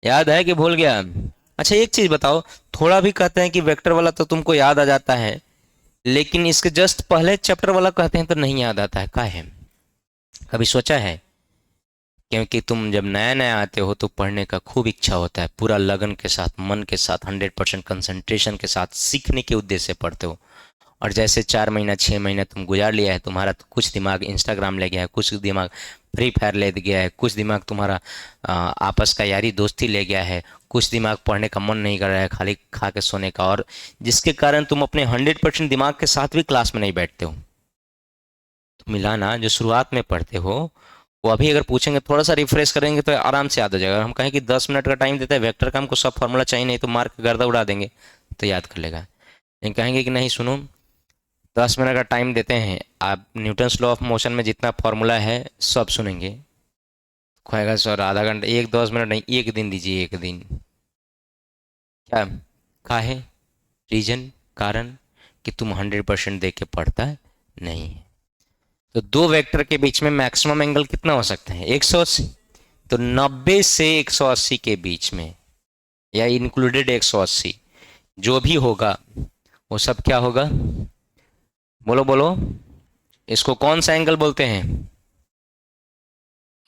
A: याद है कि भूल गया। अच्छा एक चीज बताओ, थोड़ा भी कहते हैं कि वेक्टर वाला तो तुमको याद आ जाता है, लेकिन इसके जस्ट पहले चैप्टर वाला कहते हैं तो नहीं याद आता है, क्या है, कभी सोचा है। क्योंकि तुम जब नया नया आते हो तो पढ़ने का खूब इच्छा होता है, पूरा लगन के साथ मन के साथ 100% कंसंट्रेशन के साथ सीखने के उद्देश्य से पढ़ते हो। और जैसे 4 महीना 6 महीना तुम गुजार लिया है, तुम्हारा तो कुछ दिमाग इंस्टाग्राम ले गया है, कुछ दिमाग फ्री फायर ले गया है, कुछ दिमाग तुम्हारा आपस का यारी दोस्ती ले गया है, कुछ दिमाग पढ़ने का मन नहीं कर रहा है, खाली खा के सोने का, और जिसके कारण तुम अपने 100% दिमाग के साथ भी क्लास में नहीं बैठते हो। तो मिलाना जो शुरुआत में पढ़ते हो वो अभी अगर पूछेंगे थोड़ा सा रिफ्रेश करेंगे तो आराम से याद हो जाएगा। हम कहें कि 10 मिनट का टाइम देते हैं वेक्टर का, हमको सब फॉर्मूला चाहिए नहीं तो मार्क गर्दा उड़ा देंगे तो याद कर लेगा। लेकिन कहेंगे कि नहीं सुनो 10 मिनट का टाइम देते हैं, आप न्यूटन्स लॉ ऑफ मोशन में जितना फॉर्मूला है सब सुनेंगे, खोएगा सर आधा घंटा, एक 10 मिनट नहीं, एक दिन दीजिए, एक दिन। क्या काहे, रीजन कारण कि तुम 100% दे के पढ़ता नहीं है। तो दो वेक्टर के बीच में मैक्सिमम एंगल कितना हो सकता है 180, तो 90 से 180 के बीच में या इंक्लूडेड 180 जो भी होगा वो सब क्या होगा, बोलो बोलो, इसको कौन सा एंगल बोलते हैं,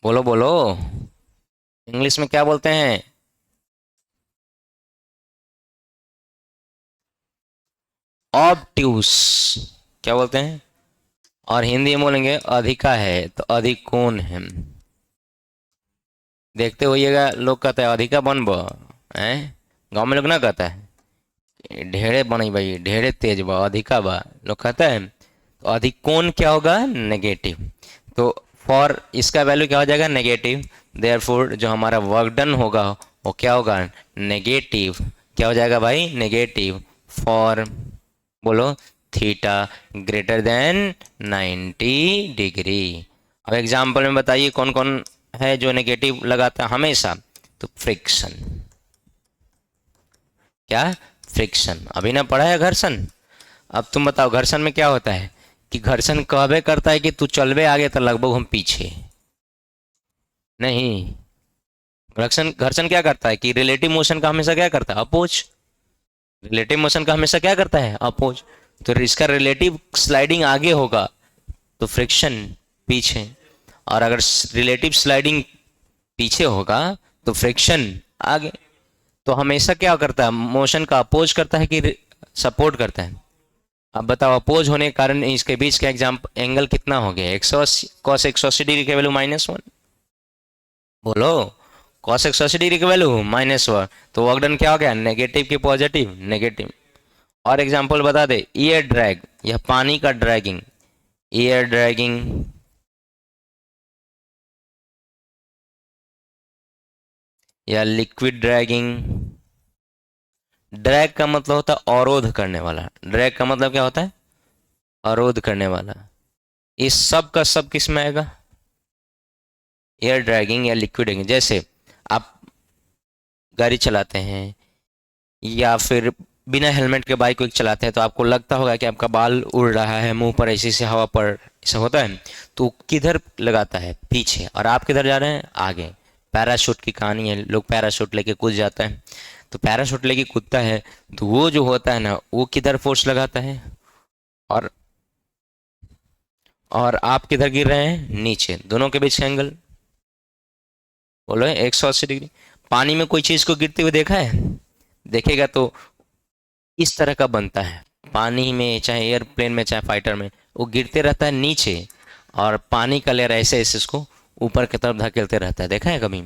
A: बोलो बोलो, इंग्लिश में क्या बोलते हैं, ऑब्ट्यूस, क्या बोलते हैं, और हिंदी में बोलेंगे अधिका है तो अधिकोण है। देखते होइएगा लोग कहता है अधिका बनब है, गाँव में लोग ना कहता है ढेरे बनी भाई, ढेरे तेज बा, अधिका बा, लोग कहता है। तो अधिकोण क्या होगा नेगेटिव, तो फॉर इसका वैल्यू क्या हो जाएगा नेगेटिव, देयरफॉर जो हमारा वर्क डन होगा वो क्या होगा नेगेटिव, क्या हो जाएगा भाई नेगेटिव, फॉर बोलो थीटा ग्रेटर देन 90 डिग्री। अब एग्जाम्पल में बताइए कौन कौन है जो नेगेटिव लगाता है हमेशा, तो फ्रिक्शन, क्या फ्रिक्शन, अभी ना पढ़ा है घर्षण। अब तुम बताओ घर्षण में क्या होता है कि घर्षण कहबे करता है कि तू चलबे आगे तो लगभग हम पीछे, नहीं, घर्षण घर्षण क्या करता है कि रिलेटिव मोशन का हमेशा क्या करता है अपोज, रिलेटिव मोशन का हमेशा क्या करता है अपोज, तो इसका रिलेटिव स्लाइडिंग आगे होगा तो फ्रिक्शन पीछे, और अगर रिलेटिव स्लाइडिंग पीछे होगा तो फ्रिक्शन आगे। तो हमेशा क्या करता है मोशन का अपोज करता है कि सपोर्ट करता है। अब बताओ अपोज होने के कारण इसके बीच का एग्जाम्पल एंगल कितना हो गया 180, कॉस 180 डिग्री की वैल्यू -1, बोलो कॉस 180 डिग्री की वैल्यू -1, तो वर्क डन क्या हो गया नेगेटिव की पॉजिटिव नेगेटिव। और एग्जाम्पल बता दे एयर ड्रैग, यह पानी का ड्रैगिंग, एयर ड्रैगिंग या लिक्विड ड्रैगिंग। ड्रैग का मतलब होता है अवरोध करने वाला। ड्रैग का मतलब क्या होता है? अवरोध करने वाला। इस सब का सब किस में आएगा? एयर ड्रैगिंग या लिक्विड ड्रैगिंग। जैसे आप गाड़ी चलाते हैं या फिर बिना हेलमेट के बाइक वाइक चलाते हैं, तो आपको लगता होगा कि आपका बाल उड़ रहा है मुंह पर, ऐसे से हवा पर ऐसा होता है। तो किधर लगाता है? पीछे। और आप किधर जा रहे हैं? आगे। पैराशूट की कहानी है, लोग पैराशूट लेके कूद जाते हैं। तो पैराशूट लेके कूदता है तो वो जो होता है ना, वो किधर फोर्स लगाता है? और आप किधर गिर रहे हैं? नीचे। दोनों के बीच का एंगल बोलो 180 डिग्री। पानी में कोई चीज को गिरते हुए देखा है? देखेगा तो इस तरह का बनता है। पानी में, चाहे एयरप्लेन में, चाहे फाइटर में, वो गिरते रहता है नीचे, और पानी का लेयर ऐसे ऐसे इसको ऊपर की तरफ धकेलते रहता है। देखा है कभी?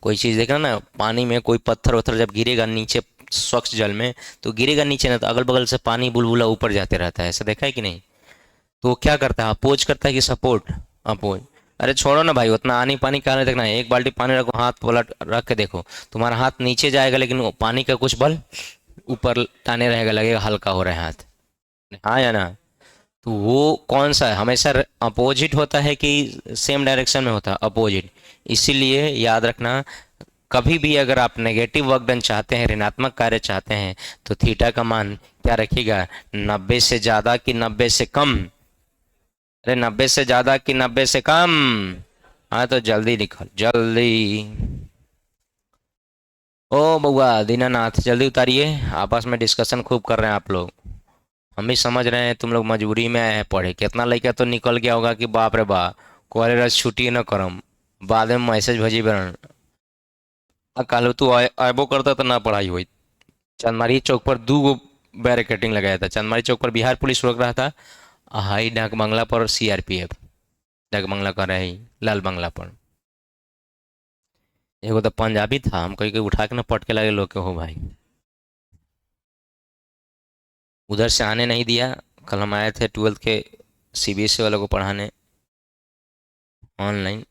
A: कोई चीज़ देखना ना, पानी में कोई पत्थर वत्थर जब गिरेगा नीचे स्वच्छ जल में, तो गिरेगा नीचे ना, तो अगल बगल से पानी बुलबुला ऊपर जाते रहता है। ऐसा देखा है कि नहीं? तो वो क्या करता है? अपोज करता है कि सपोर्ट? अपोज। अरे छोड़ो ना भाई, उतना आनी पानी का नहीं देखना है। एक बाल्टी पानी रखो, हाथ पलट रख के देखो, तुम्हारा हाथ नीचे जाएगा लेकिन वो पानी का कुछ बल ऊपर टाने रहेगा, लगेगा हल्का हो रहा है हाथ। हाँ या ना? तो वो कौन सा है? हमेशा अपोजिट होता है कि सेम डायरेक्शन में होता है? अपोजिट। इसीलिए याद रखना, कभी भी अगर आप नेगेटिव वर्क डन चाहते हैं, ऋणात्मक कार्य चाहते हैं, तो थीटा का मान क्या रखिएगा? 90 से ज़्यादा कि 90 से कम? अरे 90 से ज़्यादा कि 90 से कम? हाँ तो जल्दी निकल, जल्दी। ओ बउआ दीनानाथ, जल्दी उतारिए। आपस में डिस्कशन खूब कर रहे हैं आप लोग। हम भी समझ रहे हैं तुम लोग मजबूरी में आए हैं पढ़े। कितना लड़का तो निकल गया होगा कि बाप रे बाप, कॉलेज छुट्टी न करम, बाद में मैसेज भेजी बरन। कल तू आबो करता तो ना पढ़ाई हुई। चंदमारी चौक पर दो गो बैरिकेटिंग लगाया था। चंदमारी चौक पर बिहार पुलिस रोक रहा था, हाई डाक बंगला पर सीआरपीएफ। डाक बंगला कर रहे लाल बंगला पर। एगो तो पंजाबी था, हम कहीं उठा के ना पट के लगे लोग के हो भाई। उधर से आने नहीं दिया। कल हम आए थे 12th के सीबीएसई वालों को पढ़ाने ऑनलाइन।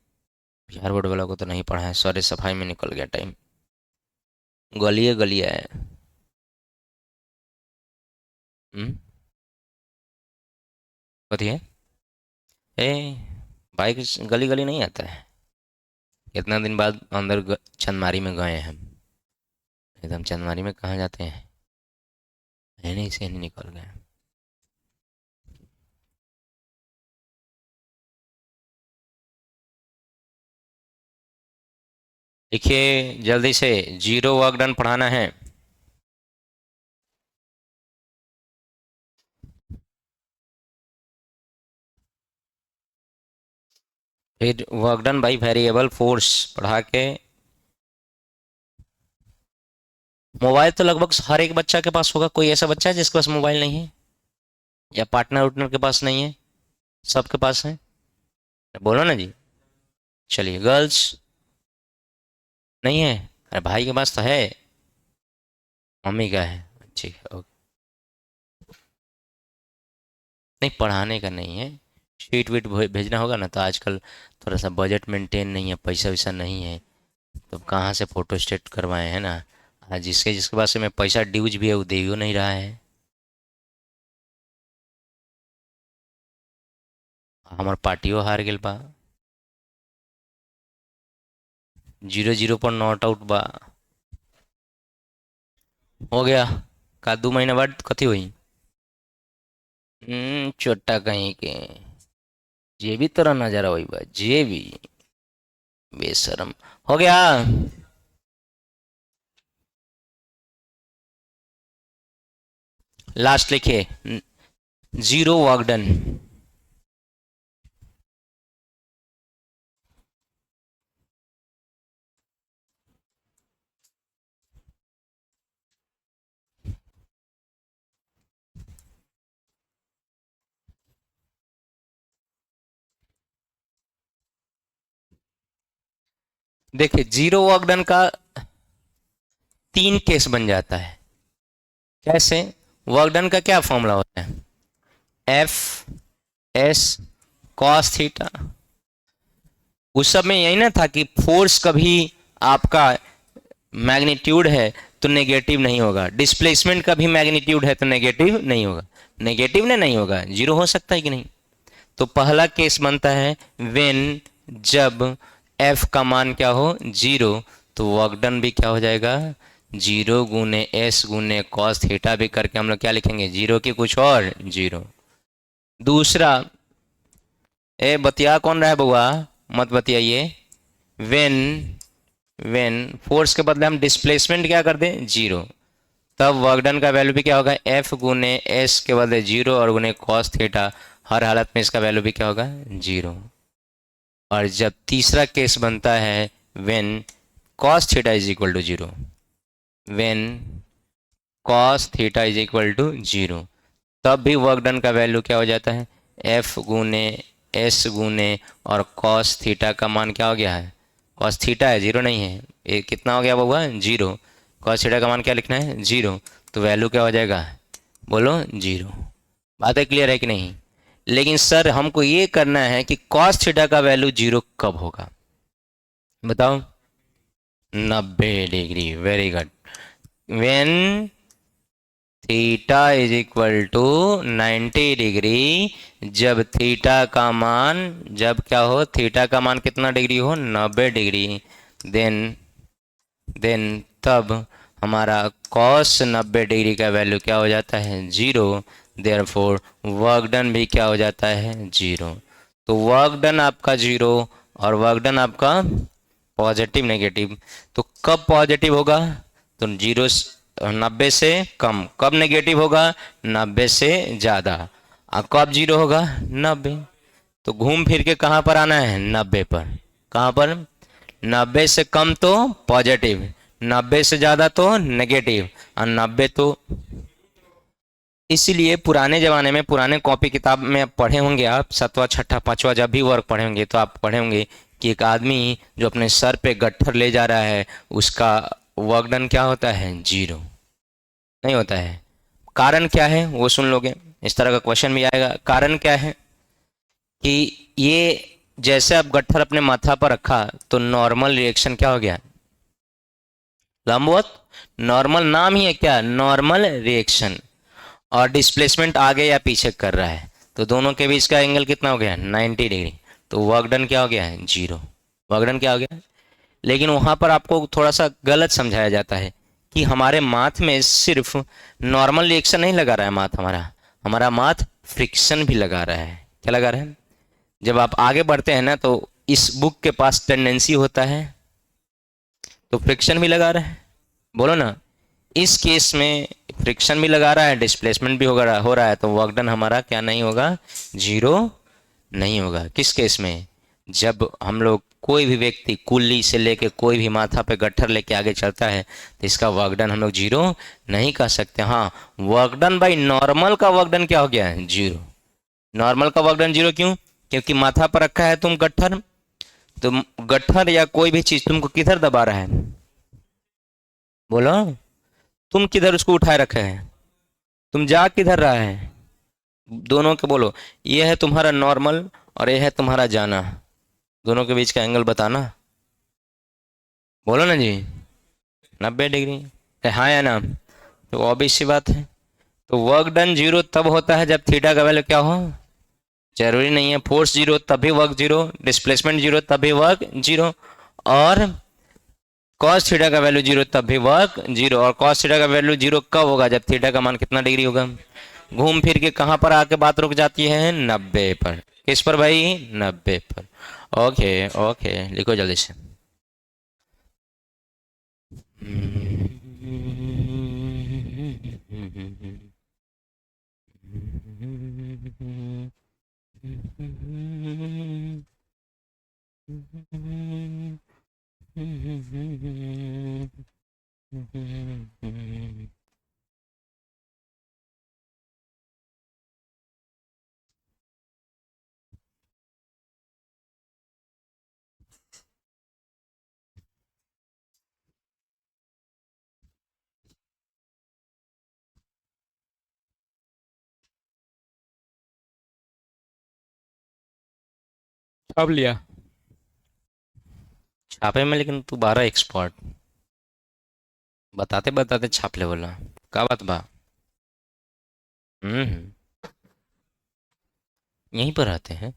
A: बिहार बोर्ड वालों को तो नहीं पढ़ाया, सॉरी, सफाई में निकल गया टाइम। गलिए गलिए है। कथी है? ए बाइक गली गली नहीं आता है। इतना दिन बाद अंदर चंदमारी में गए हम। एकदम चंदमारी में कहाँ जाते हैं? है नहीं से नहीं निकल गए। देखिए जल्दी से, जीरो वर्क डन पढ़ाना है। फिर work done by variable force पढ़ा के। मोबाइल तो लगभग हर एक बच्चा के पास होगा। कोई ऐसा बच्चा है जिसके पास मोबाइल नहीं है? या पार्टनर उटनर के पास नहीं है? सबके पास है? बोलो ना जी। चलिए, गर्ल्स नहीं है? अरे भाई के पास तो है। मम्मी का है? ठीक है, ओके। नहीं, पढ़ाने का नहीं है। शीट वीट भेजना होगा ना, तो आजकल थोड़ा सा बजट मेंटेन नहीं है, पैसा वैसा नहीं है, तो कहाँ से फोटो स्टेट करवाए हैं ना। आज जिसके जिसके पास में पैसा ड्यूज भी है, वो दे नहीं रहा है। हमार पार्टियों हार गेल बा। 0-0 पर नॉट आउट बा। हो गया। का 2 महीना बाद कथी हुई? छोटा कहीं के। जे भी तरह नजर आई बा, जे भी बेशरम। हो गया। लास्ट लिखिए, जीरो वर्क डन। देखिए जीरो वर्क डन का 3 केस बन जाता है। कैसे? वर्क डन का क्या फॉर्मूला होता है? F S cos theta. उस सब में यही ना था कि फोर्स कभी आपका मैग्नीट्यूड है तो नेगेटिव नहीं होगा, डिस्प्लेसमेंट का भी मैग्नीट्यूड है तो नेगेटिव नहीं होगा, नेगेटिव ने नहीं होगा, जीरो हो सकता है कि नहीं। तो पहला केस बनता है व्हेन, जब एफ का मान क्या हो, जीरो, तो वर्क डन भी क्या हो जाएगा, जीरो गुने एस गुने कॉस थीटा भी करके हम लोग क्या लिखेंगे, जीरो की कुछ और जीरो। दूसरा, ए बतिया कौन रहा है बउआ, मत बतियाइए। वेन, वेन फोर्स के बदले हम डिस्प्लेसमेंट क्या कर दें, जीरो, तब वर्क डन का वैल्यू भी क्या होगा, एफ गुने एस के बदले जीरो और गुने कॉस थीटा, हर हालत में इसका वैल्यू भी क्या होगा, जीरो। और जब तीसरा केस बनता है when cos theta is equal to zero, when cos theta is equal to zero, तब भी वर्क डन का वैल्यू क्या हो जाता है, एफ गुने एस गुने और कॉस थीटा का मान क्या हो गया है, कॉस थीटा है, जीरो नहीं है, ये कितना हो गया बउआ, जीरो, कॉस थीटा का मान क्या लिखना है, जीरो, तो वैल्यू क्या हो जाएगा, बोलो जीरो। बातें क्लियर है कि नहीं। लेकिन सर हमको ये करना है कि कॉस थीटा का वैल्यू जीरो कब होगा, बताओ। 90 degree, very good. When theta is equal to 90 degree, जब थीटा का मान, जब क्या हो, थीटा का मान कितना डिग्री हो, 90 डिग्री, देन देन तब हमारा कॉस 90 डिग्री का वैल्यू क्या हो जाता है, जीरो, देयरफॉर वर्क डन भी क्या हो जाता है, जीरो। तो वर्क डन आपका जीरो और वर्क डन आपका पॉजिटिव नेगेटिव। तो कब पॉजिटिव होगा, तो जीरो 90 से कम, कब नेगेटिव होगा, 90 से ज़्यादा, और कब जीरो होगा, 90। तो घूम फिर के कहाँ पर आना है, 90 पर, कहाँ पर, 90 से कम तो पॉजिटिव, 90 से ज़्यादा तो नेगेटिव, और 90 तो, इसीलिए पुराने ज़माने में, पुराने कॉपी किताब में आप पढ़े होंगे, आप सातवां छठा पांचवा जब भी वर्क पढ़े होंगे तो आप पढ़े होंगे कि एक आदमी जो अपने सर पे गट्ठर ले जा रहा है, उसका वर्क डन क्या होता है, जीरो नहीं होता है। कारण क्या है वो सुन लोगे, इस तरह का क्वेश्चन भी आएगा। कारण क्या है कि ये जैसे आप गट्ठर अपने माथा पर रखा तो नॉर्मल रिएक्शन क्या हो गया, लंबवत, नॉर्मल नाम ही है क्या, नॉर्मल रिएक्शन, और डिस्प्लेसमेंट आगे या पीछे कर रहा है, तो दोनों के बीच का एंगल कितना हो गया, 90 डिग्री, तो वर्क डन क्या हो गया है, जीरो, वर्क डन क्या हो गया। लेकिन वहाँ पर आपको थोड़ा सा गलत समझाया जाता है कि हमारे माथ में सिर्फ नॉर्मल रिएक्शन नहीं लगा रहा है माथ हमारा, हमारा माथ फ्रिक्शन भी लगा रहा है। क्या लगा रहा है, जब आप आगे बढ़ते हैं ना तो इस बुक के पास टेंडेंसी होता है, तो फ्रिक्शन भी लगा रहा है, बोलो ना। इस केस में फ्रिक्शन भी लगा रहा है, डिस्प्लेसमेंट भी हो रहा है, तो वर्क डन हमारा क्या नहीं होगा, जीरो नहीं होगा। किस केस में, जब हम लोग, कोई भी व्यक्ति कुल्ली से लेके कोई भी माथा पे गट्ठर लेके आगे चलता है तो इसका वर्क डन हम लोग जीरो नहीं कर सकते। हाँ, वर्क डन बाई नॉर्मल का वर्क डन क्या हो गया है, जीरो। नॉर्मल का वर्क डन जीरो क्यों, क्योंकि माथा पर रखा है तुम गट्ठर, तो गट्ठर या कोई भी चीज तुमको किधर दबा रहा है, बोलो, तुम किधर उसको उठाए रखे है, तुम जा किधर रहा है, दोनों के बोलो, ये है तुम्हारा नॉर्मल और ये है तुम्हारा जाना, दोनों के बीच का एंगल बताना, बोलो ना जी, 90 डिग्री, हाँ या ना, तो ऑब्वियस सी बात है। तो वर्क डन जीरो तब होता है जब थीटा का वैल्यू क्या हो, जरूरी नहीं है फोर्स जीरो तभी वर्क जीरो, डिस्प्लेसमेंट जीरो तभी वर्क जीरो, और कॉस थीटा का वैल्यू जीरो तब भी वर्क जीरो। और कॉस थीटा का वैल्यू जीरो कब होगा, जब थीटा का मान कितना डिग्री होगा। घूम फिर के कहाँ पर आके बात रुक जाती है, 90 पर। किस पर भाई, 90 पर। ओके ओके, लिखो जल्दी से। अब लिया, छापे में लेकिन तू 12 एक्सपर्ट, बताते बताते छाप ले बोला। का बात बा? हम्म। यहीं पर रहते हैं?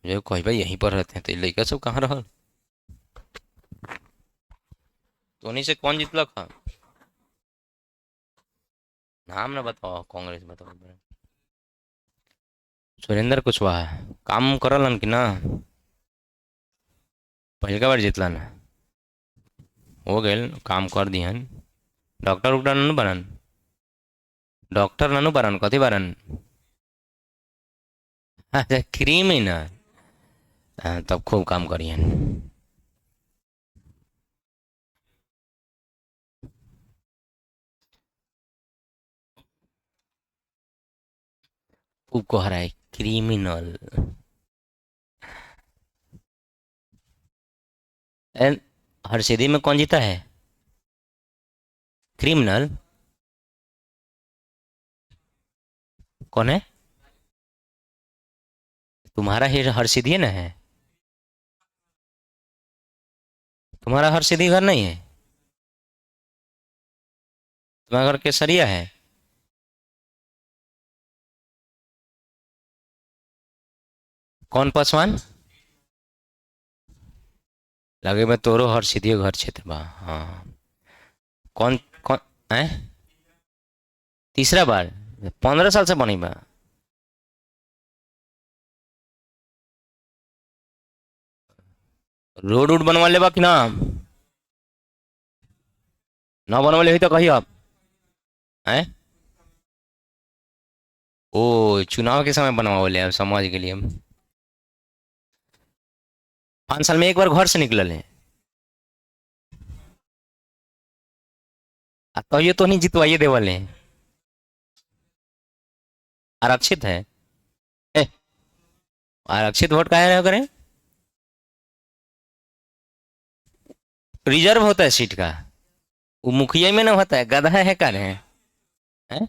A: जो कोई भाई यहीं पर रहते हैं तो ये लड़का सब कहाँ रहा? तो उन्हीं से कौन जीतला था? नाम ना बताओ, कांग्रेस बताओ। सुरेंद्र कुशवाहा काम करलन कि ना? पहले बार जीतलन, हो गए काम कर दिहन। डॉक्टर उक्टर ननु बनन? डॉक्टर ननु बनन, कथी बनन? अच्छा क्रिमिनल। हाँ, तब खूब काम करियन। खूब कोहरा है क्रिमिनल। एन हर्षिदी में कौन जीता है? क्रिमिनल कौन है? तुम्हारा ही हर्षिदी है ना है? तुम्हारा हर्षिदी घर नहीं है? तुम्हारा घर केसरिया है? कौन पासवान? लगे मैं तोरो हर्षिदी घर क्षेत्र बा, हाँ। कौन कौन है? तीसरा बार? 15 साल से बनी बा? रोड वोड बनवा ले बा कि ना? ना बनवा ले हुई तो कही आप हैं? ओ चुनाव के समय बनवा ले, अब समझ के लिए हम। 5 साल में एक बार घर से निकलल है? तो ये तो नहीं जितवाइए देवल है। आरक्षित है? ए, आरक्षित वोट काहे रहा करें? रिजर्व होता है सीट का? वो मुखिया में ना होता है, गधा है का रहे हैं?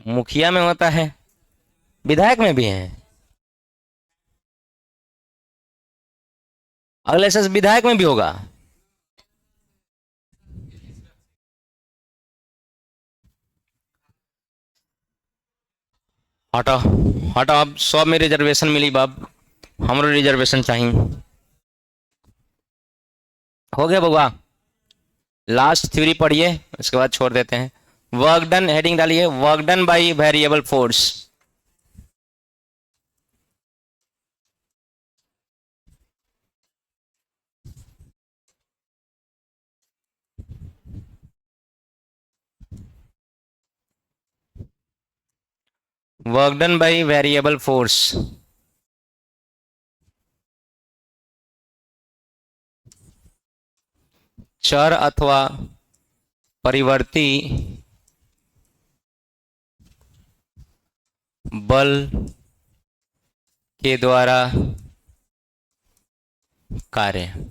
A: मुखिया में होता है, विधायक में भी है। अगले साल विधायक में भी होगा। हटो हटो, अब सब में रिजर्वेशन मिली बाब, हमरो रिजर्वेशन चाहिए। हो गया बउआ, लास्ट थ्योरी पढ़िए, उसके बाद छोड़ देते हैं। वर्क डन हेडिंग डालिए, work done by variable force. Work done by variable force. चर अथवा परिवर्ती बल के द्वारा कार्य।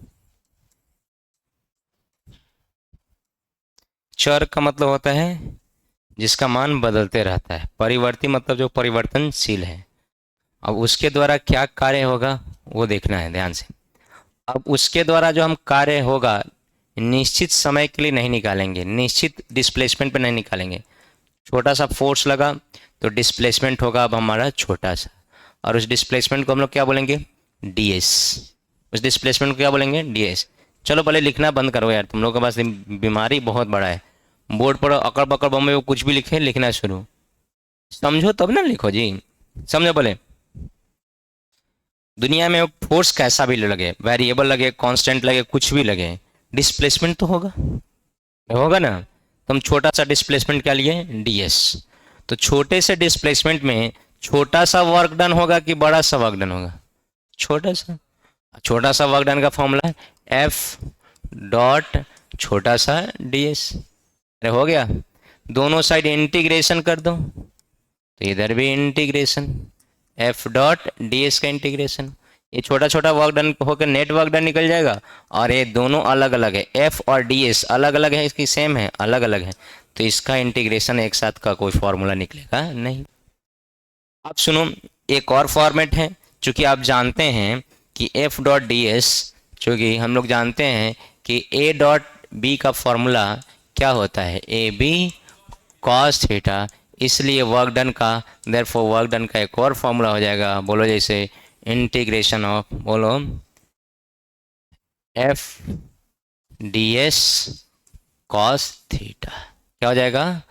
A: चर का मतलब होता है जिसका मान बदलते रहता है, परिवर्ती मतलब जो परिवर्तनशील है। अब उसके द्वारा क्या कार्य होगा वो देखना है ध्यान से। अब उसके द्वारा जो हम कार्य होगा निश्चित समय के लिए नहीं निकालेंगे, निश्चित डिस्प्लेसमेंट पे नहीं निकालेंगे। छोटा सा फोर्स लगा तो डिस्प्लेसमेंट होगा अब हमारा छोटा सा, और उस डिस्प्लेसमेंट को हम लोग क्या बोलेंगे? डीएस। उस डिस्प्लेसमेंट को क्या बोलेंगे? डीएस। चलो पहले लिखना बंद करो यार, तुम लोगों के पास बीमारी बहुत बड़ा है। बोर्ड पर अकड़ बकड़ बम्बे में कुछ भी लिखे, लिखना शुरू। समझो तब ना लिखो जी, समझो बोले। दुनिया में फोर्स कैसा भी लगे, वेरिएबल लगे, कांस्टेंट लगे, कुछ भी लगे, डिस्प्लेसमेंट तो होगा, होगा ना। तो हम छोटा सा डिस्प्लेसमेंट क्या लिए? डीएस। तो छोटे से डिस्प्लेसमेंट में छोटा सा वर्क डन होगा कि बड़ा सा वर्क डन होगा? छोटा सा। छोटा सा वर्क डन का फॉर्मूला है एफ डॉट छोटा सा डीएस। अरे हो गया, दोनों साइड इंटीग्रेशन कर दो तो इधर भी इंटीग्रेशन, एफ डॉट डीएस का इंटीग्रेशन। ये छोटा छोटा वर्क डन होकर नेट वर्क डन निकल जाएगा, और ये दोनों अलग अलग है, एफ और डीएस अलग अलग है, इसकी सेम है अलग अलग है, तो इसका इंटीग्रेशन एक साथ का कोई फॉर्मूला निकलेगा नहीं। अब सुनो, एक और फॉर्मेट है चूंकि आप जानते हैं कि एफ डॉट डी एस, चूँकि हम लोग जानते हैं कि ए डॉट बी का फॉर्मूला क्या होता है, ए बी कॉस थीटा, इसलिए वर्क डन का, देयरफॉर वर्क डन का एक और फॉर्मूला हो जाएगा, बोलो जैसे इंटीग्रेशन ऑफ, बोलो F d s cos theta, क्या हो जाएगा,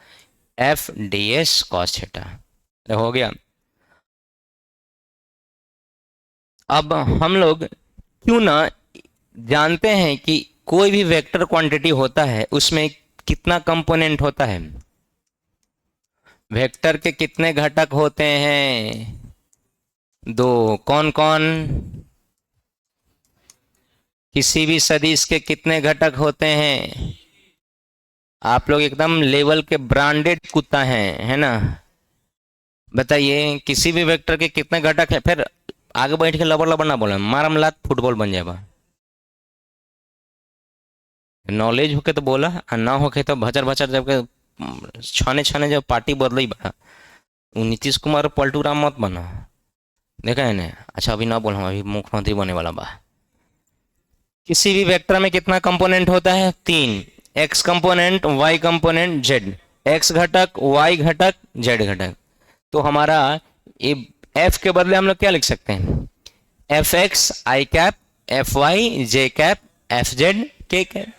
A: F d s cos theta. हो गया। अब हम लोग क्यों ना जानते हैं कि कोई भी वेक्टर क्वांटिटी होता है उसमें कितना कंपोनेंट होता है, वेक्टर के कितने घटक होते हैं, दो, कौन कौन, किसी भी सदिश के कितने घटक होते हैं, आप लोग एकदम लेवल के ब्रांडेड कुत्ता हैं, है ना, बताइए किसी भी वेक्टर के कितने घटक है, फिर आगे बैठ के लबर लबर ना बोले, मारम लात फुटबॉल बन जाएगा, नॉलेज होके तो बोला और ना होके तो भचर भचर जब के छाने छाने जब पार्टी बदल बा, नीतीश कुमार पलटू राम मत बना, देखा है ना। अच्छा अभी ना बोल, हम अभी मुख्यमंत्री बने वाला बा। किसी भी वेक्टर में कितना कंपोनेंट होता है, तीन, x component, y component, z, x घटक, वाई घटक, जेड घटक। तो हमारा ये एफ के बदले हम लोग क्या लिख सकते हैं, F x i cap, F y j cap, F z k cap,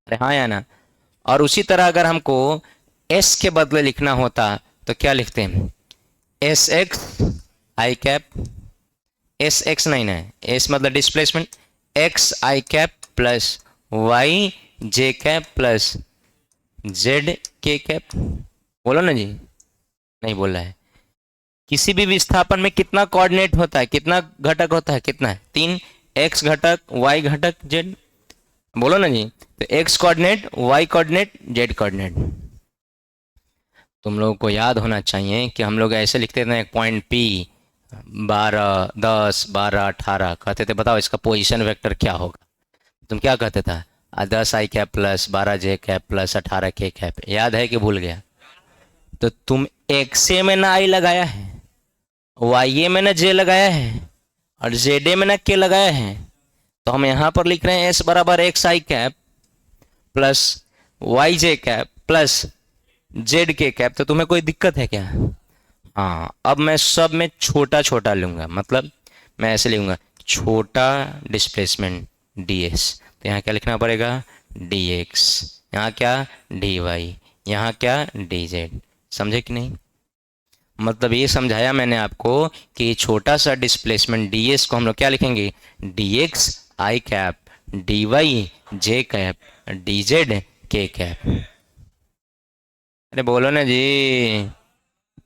A: अरे हाँ या ना। और उसी तरह अगर हमको एस के बदले लिखना होता तो क्या लिखते हैं, S x i cap, S x नहीं ना, एस मतलब displacement, x i cap plus Y j cap plus Z k cap, बोलो ना जी, नहीं बोल रहा है। किसी भी विस्थापन में कितना कोऑर्डिनेट होता है, कितना घटक होता है, कितना है, तीन, एक्स घटक, वाई घटक, जेड, बोलो ना जी। तो x coordinate, y coordinate, z coordinate. तुम लोगों को याद होना चाहिए कि हम लोग ऐसे लिखते थे, एक पॉइंट पी 12 10 12 18, कहते थे बताओ इसका पोजीशन वेक्टर क्या होगा, तुम क्या कहते था, 10 आई कैप प्लस 12 जे कैप प्लस 18 के कैप, याद है कि भूल गया। तो तुम एक्स ए में ना आई लगाया है, वाई ए में ना जे लगाया है, और जेड ए में ना के लगाया है, तो हम यहां पर लिख रहे हैं एस बराबर x i cap plus Y j cap plus Z k cap. तो तुम्हें कोई दिक्कत है क्या, हाँ। अब मैं सब में छोटा छोटा लूंगा, मतलब मैं ऐसे लिखूंगा छोटा डिस्प्लेसमेंट डी एस, तो यहाँ क्या लिखना पड़ेगा, डी एक्स, यहाँ क्या डी वाई, यहाँ क्या डी जेड, समझे कि नहीं। मतलब ये समझाया मैंने आपको कि छोटा सा डिस्प्लेसमेंट डी एस को हम लोग क्या लिखेंगे, D x i cap, D y j cap, D z k cap, अरे बोलो ना जी।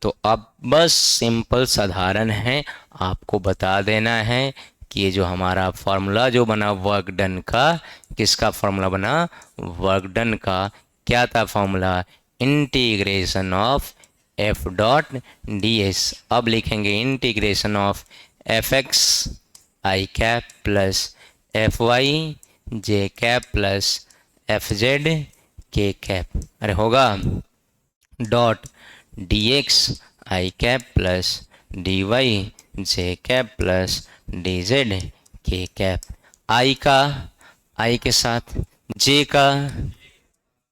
A: तो अब बस सिंपल साधारण है, आपको बता देना है कि ये जो हमारा फॉर्मूला जो बना वर्क डन का, किसका फॉर्मूला बना, वर्क डन का, क्या था formula, integration of f dot d s. अब लिखेंगे integration of f x i cap plus f y j cap plus f z k cap, अरे होगा dot d x i cap plus d y j cap plus d z k cap, i का i के साथ, जे का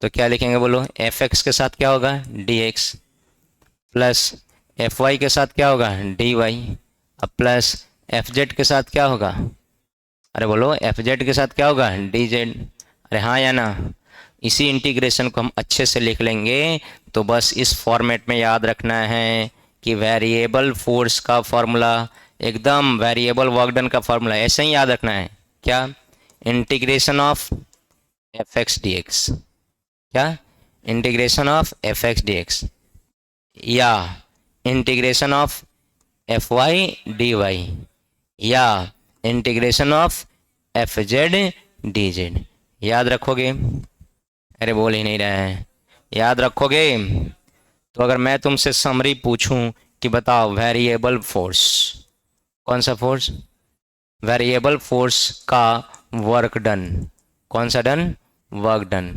A: तो क्या लिखेंगे बोलो, एफ एक्स के साथ क्या होगा d x, plus f y के साथ क्या होगा डी वाई, अब प्लस एफ जेड के साथ क्या होगा, अरे बोलो एफ जेड के साथ क्या होगा डी जेड, अरे हाँ या ना। इसी इंटीग्रेशन को हम अच्छे से लिख लेंगे। तो बस इस फॉर्मेट में याद रखना है कि वेरिएबल फोर्स का फॉर्मूला, एकदम वेरिएबल वर्क डन का फॉर्मूला ऐसे ही याद रखना है, क्या, integration of f x d x, क्या, integration of f x d x, या integration of f y d y, या integration of f z d z, याद रखोगे, अरे बोल ही नहीं रहे हैं, याद रखोगे। तो अगर मैं तुमसे समरी पूछूं कि बताओ वेरिएबल फोर्स, कौन सा फोर्स, वेरिएबल फोर्स का वर्क डन, कौन सा डन, वर्क डन,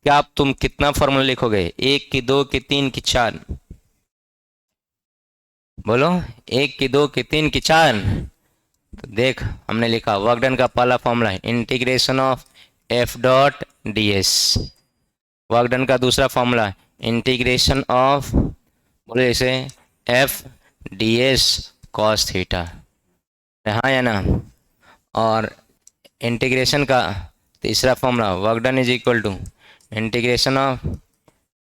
A: क्या आप तुम कितना फॉर्मूला लिखोगे, एक की, दो की, तीन की, चार, बोलो, एक की, दो की, तीन की, चार, तो देख हमने लिखा वर्क डन का पहला फॉर्मूला है integration of f dot d s. Work done का दूसरा फॉर्मूला है इंटीग्रेशन ऑफ, बोले इसे, f d s cos theta. हाँ या ना। और इंटीग्रेशन का तीसरा formula work done is equal to integration of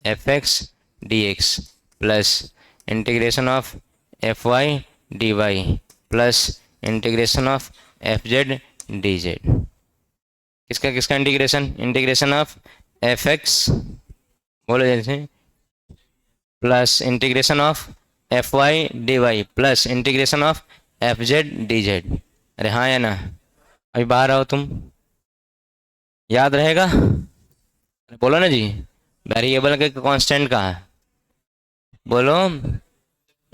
A: f x d x plus integration of f y d y plus integration of f z d z. किसका किसका integration? Integration of f x, बोलो जैसे, plus integration of f y d y plus integration of f z d z. अरे हाँ या ना? अभी बाहर आओ तुम, याद रहेगा? अरे बोलो ना जी। वेरिएबल के कांस्टेंट कहाँ है? बोलो।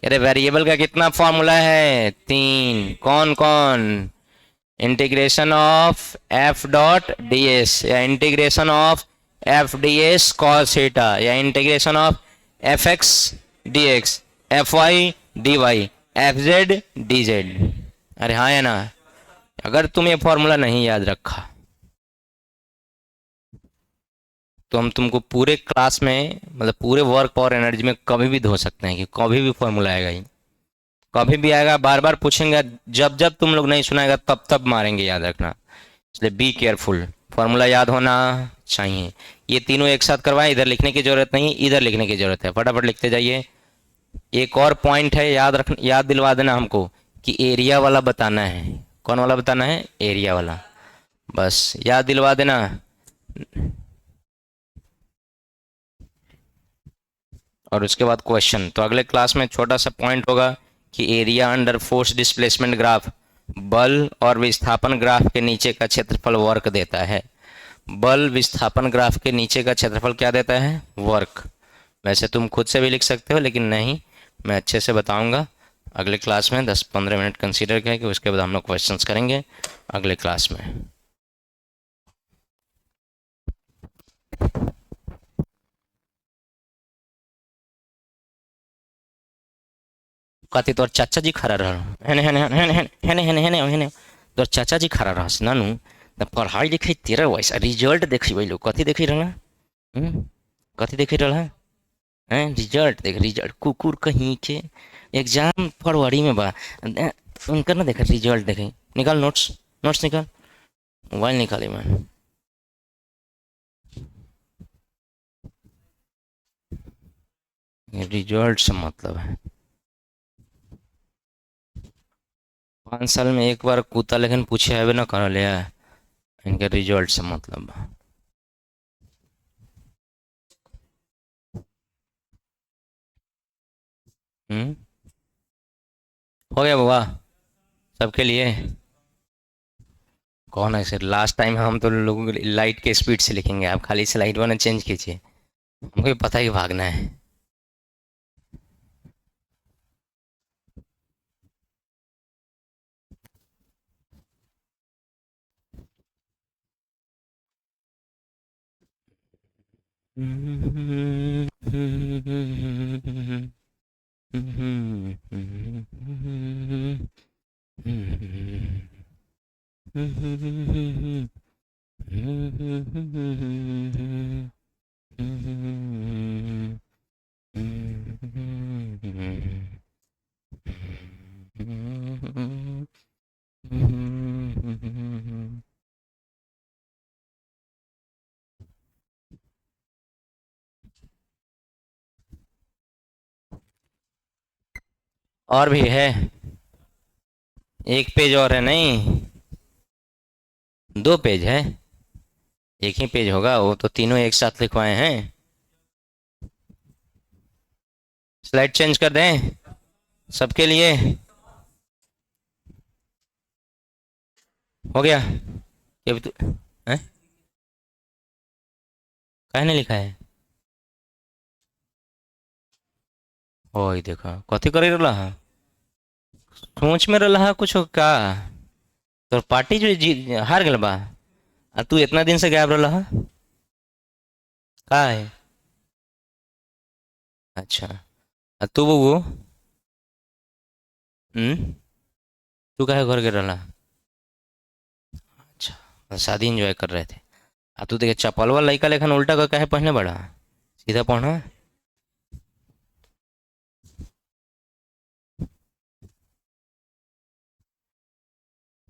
A: अरे वेरिएबल का कितना फॉर्मूला है? 3। कौन कौन? Integration of f dot d s या integration of f d s cos theta या integration of f x d x f y d y f z d z. अरे हाँ या ना? अगर तुम ये फॉर्मूला नहीं याद रखा तो हम तुमको पूरे क्लास में, मतलब पूरे वर्क और एनर्जी में कभी भी धो सकते हैं कि कभी भी फॉर्मूला आएगा ही, कभी भी आएगा, बार बार पूछेंगे, जब जब तुम लोग नहीं सुनाएगा तब तब मारेंगे, याद रखना। इसलिए बी केयरफुल, फॉर्मूला याद होना चाहिए। ये तीनों एक साथ करवाएं, इधर लिखने की जरूरत नहीं, इधर लिखने की जरूरत है, फटाफट लिखते जाइए। एक और पॉइंट है, याद दिलवा देना हमको कि एरिया वाला बताना है। कौन वाला बताना है? एरिया वाला, बस याद दिलवा देना। और उसके बाद क्वेश्चन। तो अगले क्लास में छोटा सा पॉइंट होगा कि area under force displacement graph बल और विस्थापन ग्राफ के नीचे का क्षेत्रफल वर्क देता है। बल विस्थापन ग्राफ के नीचे का क्षेत्रफल क्या देता है? वर्क। वैसे तुम खुद से भी लिख सकते हो, लेकिन नहीं, मैं अच्छे से बताऊंगा अगले क्लास में। 10-15 मिनट कंसीडर करके उसके बाद हम लोग क्वेश्चंस करेंगे अगले क्लास में। कहती तोर चाचा जी खड़ा रह, हेने हेने हेने हेने हेने हेने हेने हेने तोर चाचा जी खड़ा रह नानू। त पढ़ाई लिखाई तेरा वैसा रिजल्ट देखी वही लोग कथी देखी रहा? कथी देखी रहा हैं? रिजल्ट देख, रिजल्ट कुकुर कहीं के। एग्जाम फरवरी में बा, उनका ना देखा रिजल्ट देखे। निकाल नोट्स, नोट्स निकाल, मोबाइल निकाले मैं। रिजल्ट से मतलब है 5 साल में एक बार कूता, लेकिन पूछे है ना कर लिया। इनके रिजल्ट से मतलब है। हम्म, हो गया बाबा सबके लिए। कौन है सर? लास्ट टाइम हम तो लोगों लाइट के स्पीड से लिखेंगे, आप खाली स्लाइड बना चेंज कीजिए, हमको भी पता ही भागना है। और भी है, एक पेज और है, नहीं 2 पेज है, एक ही पेज होगा, वो तो तीनों एक साथ लिखवाए हैं। स्लाइड चेंज कर दें सबके लिए? हो गया ये भी तो, हैं? काहे नहीं लिखा है? ओए देखा कथी करे रहा, सोच में रहा कुछ का। तो पार्टी जो हार गल बा, आ तू इतना दिन से गायब रहा का है? अच्छा, आ तू बबू, हम्म, तू काहे घर गिर रहा? अच्छा, शादी एंजॉय कर रहे थे। आ तू देखे चपलवा लइका लेखन उल्टा का काहे पहने बड़ा? सीधा पढ़ना।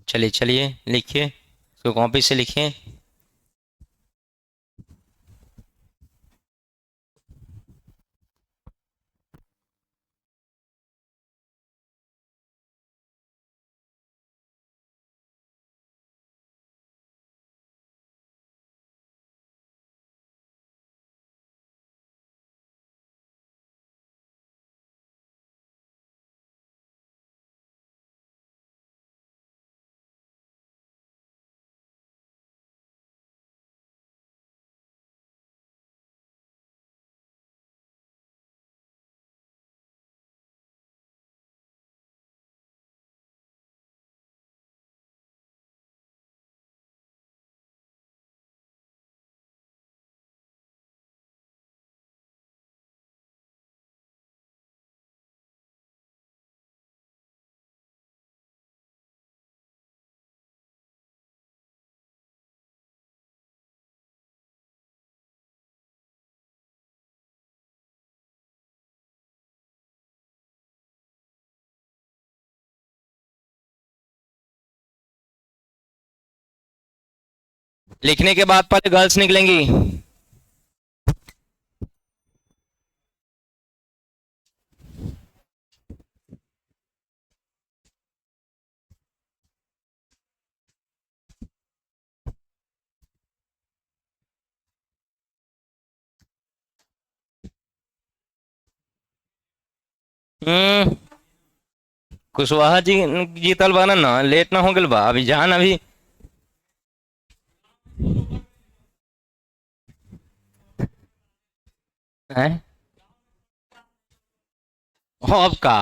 A: चलिए चलिए लिखिए, इसको कॉपी से लिखिए। लिखने के बाद पहले गर्ल्स निकलेंगी। हम्म। कुशवाहा जी जीतल बाना ना, लेट ना हो गल बा अभी जान अभी। हैं? अब का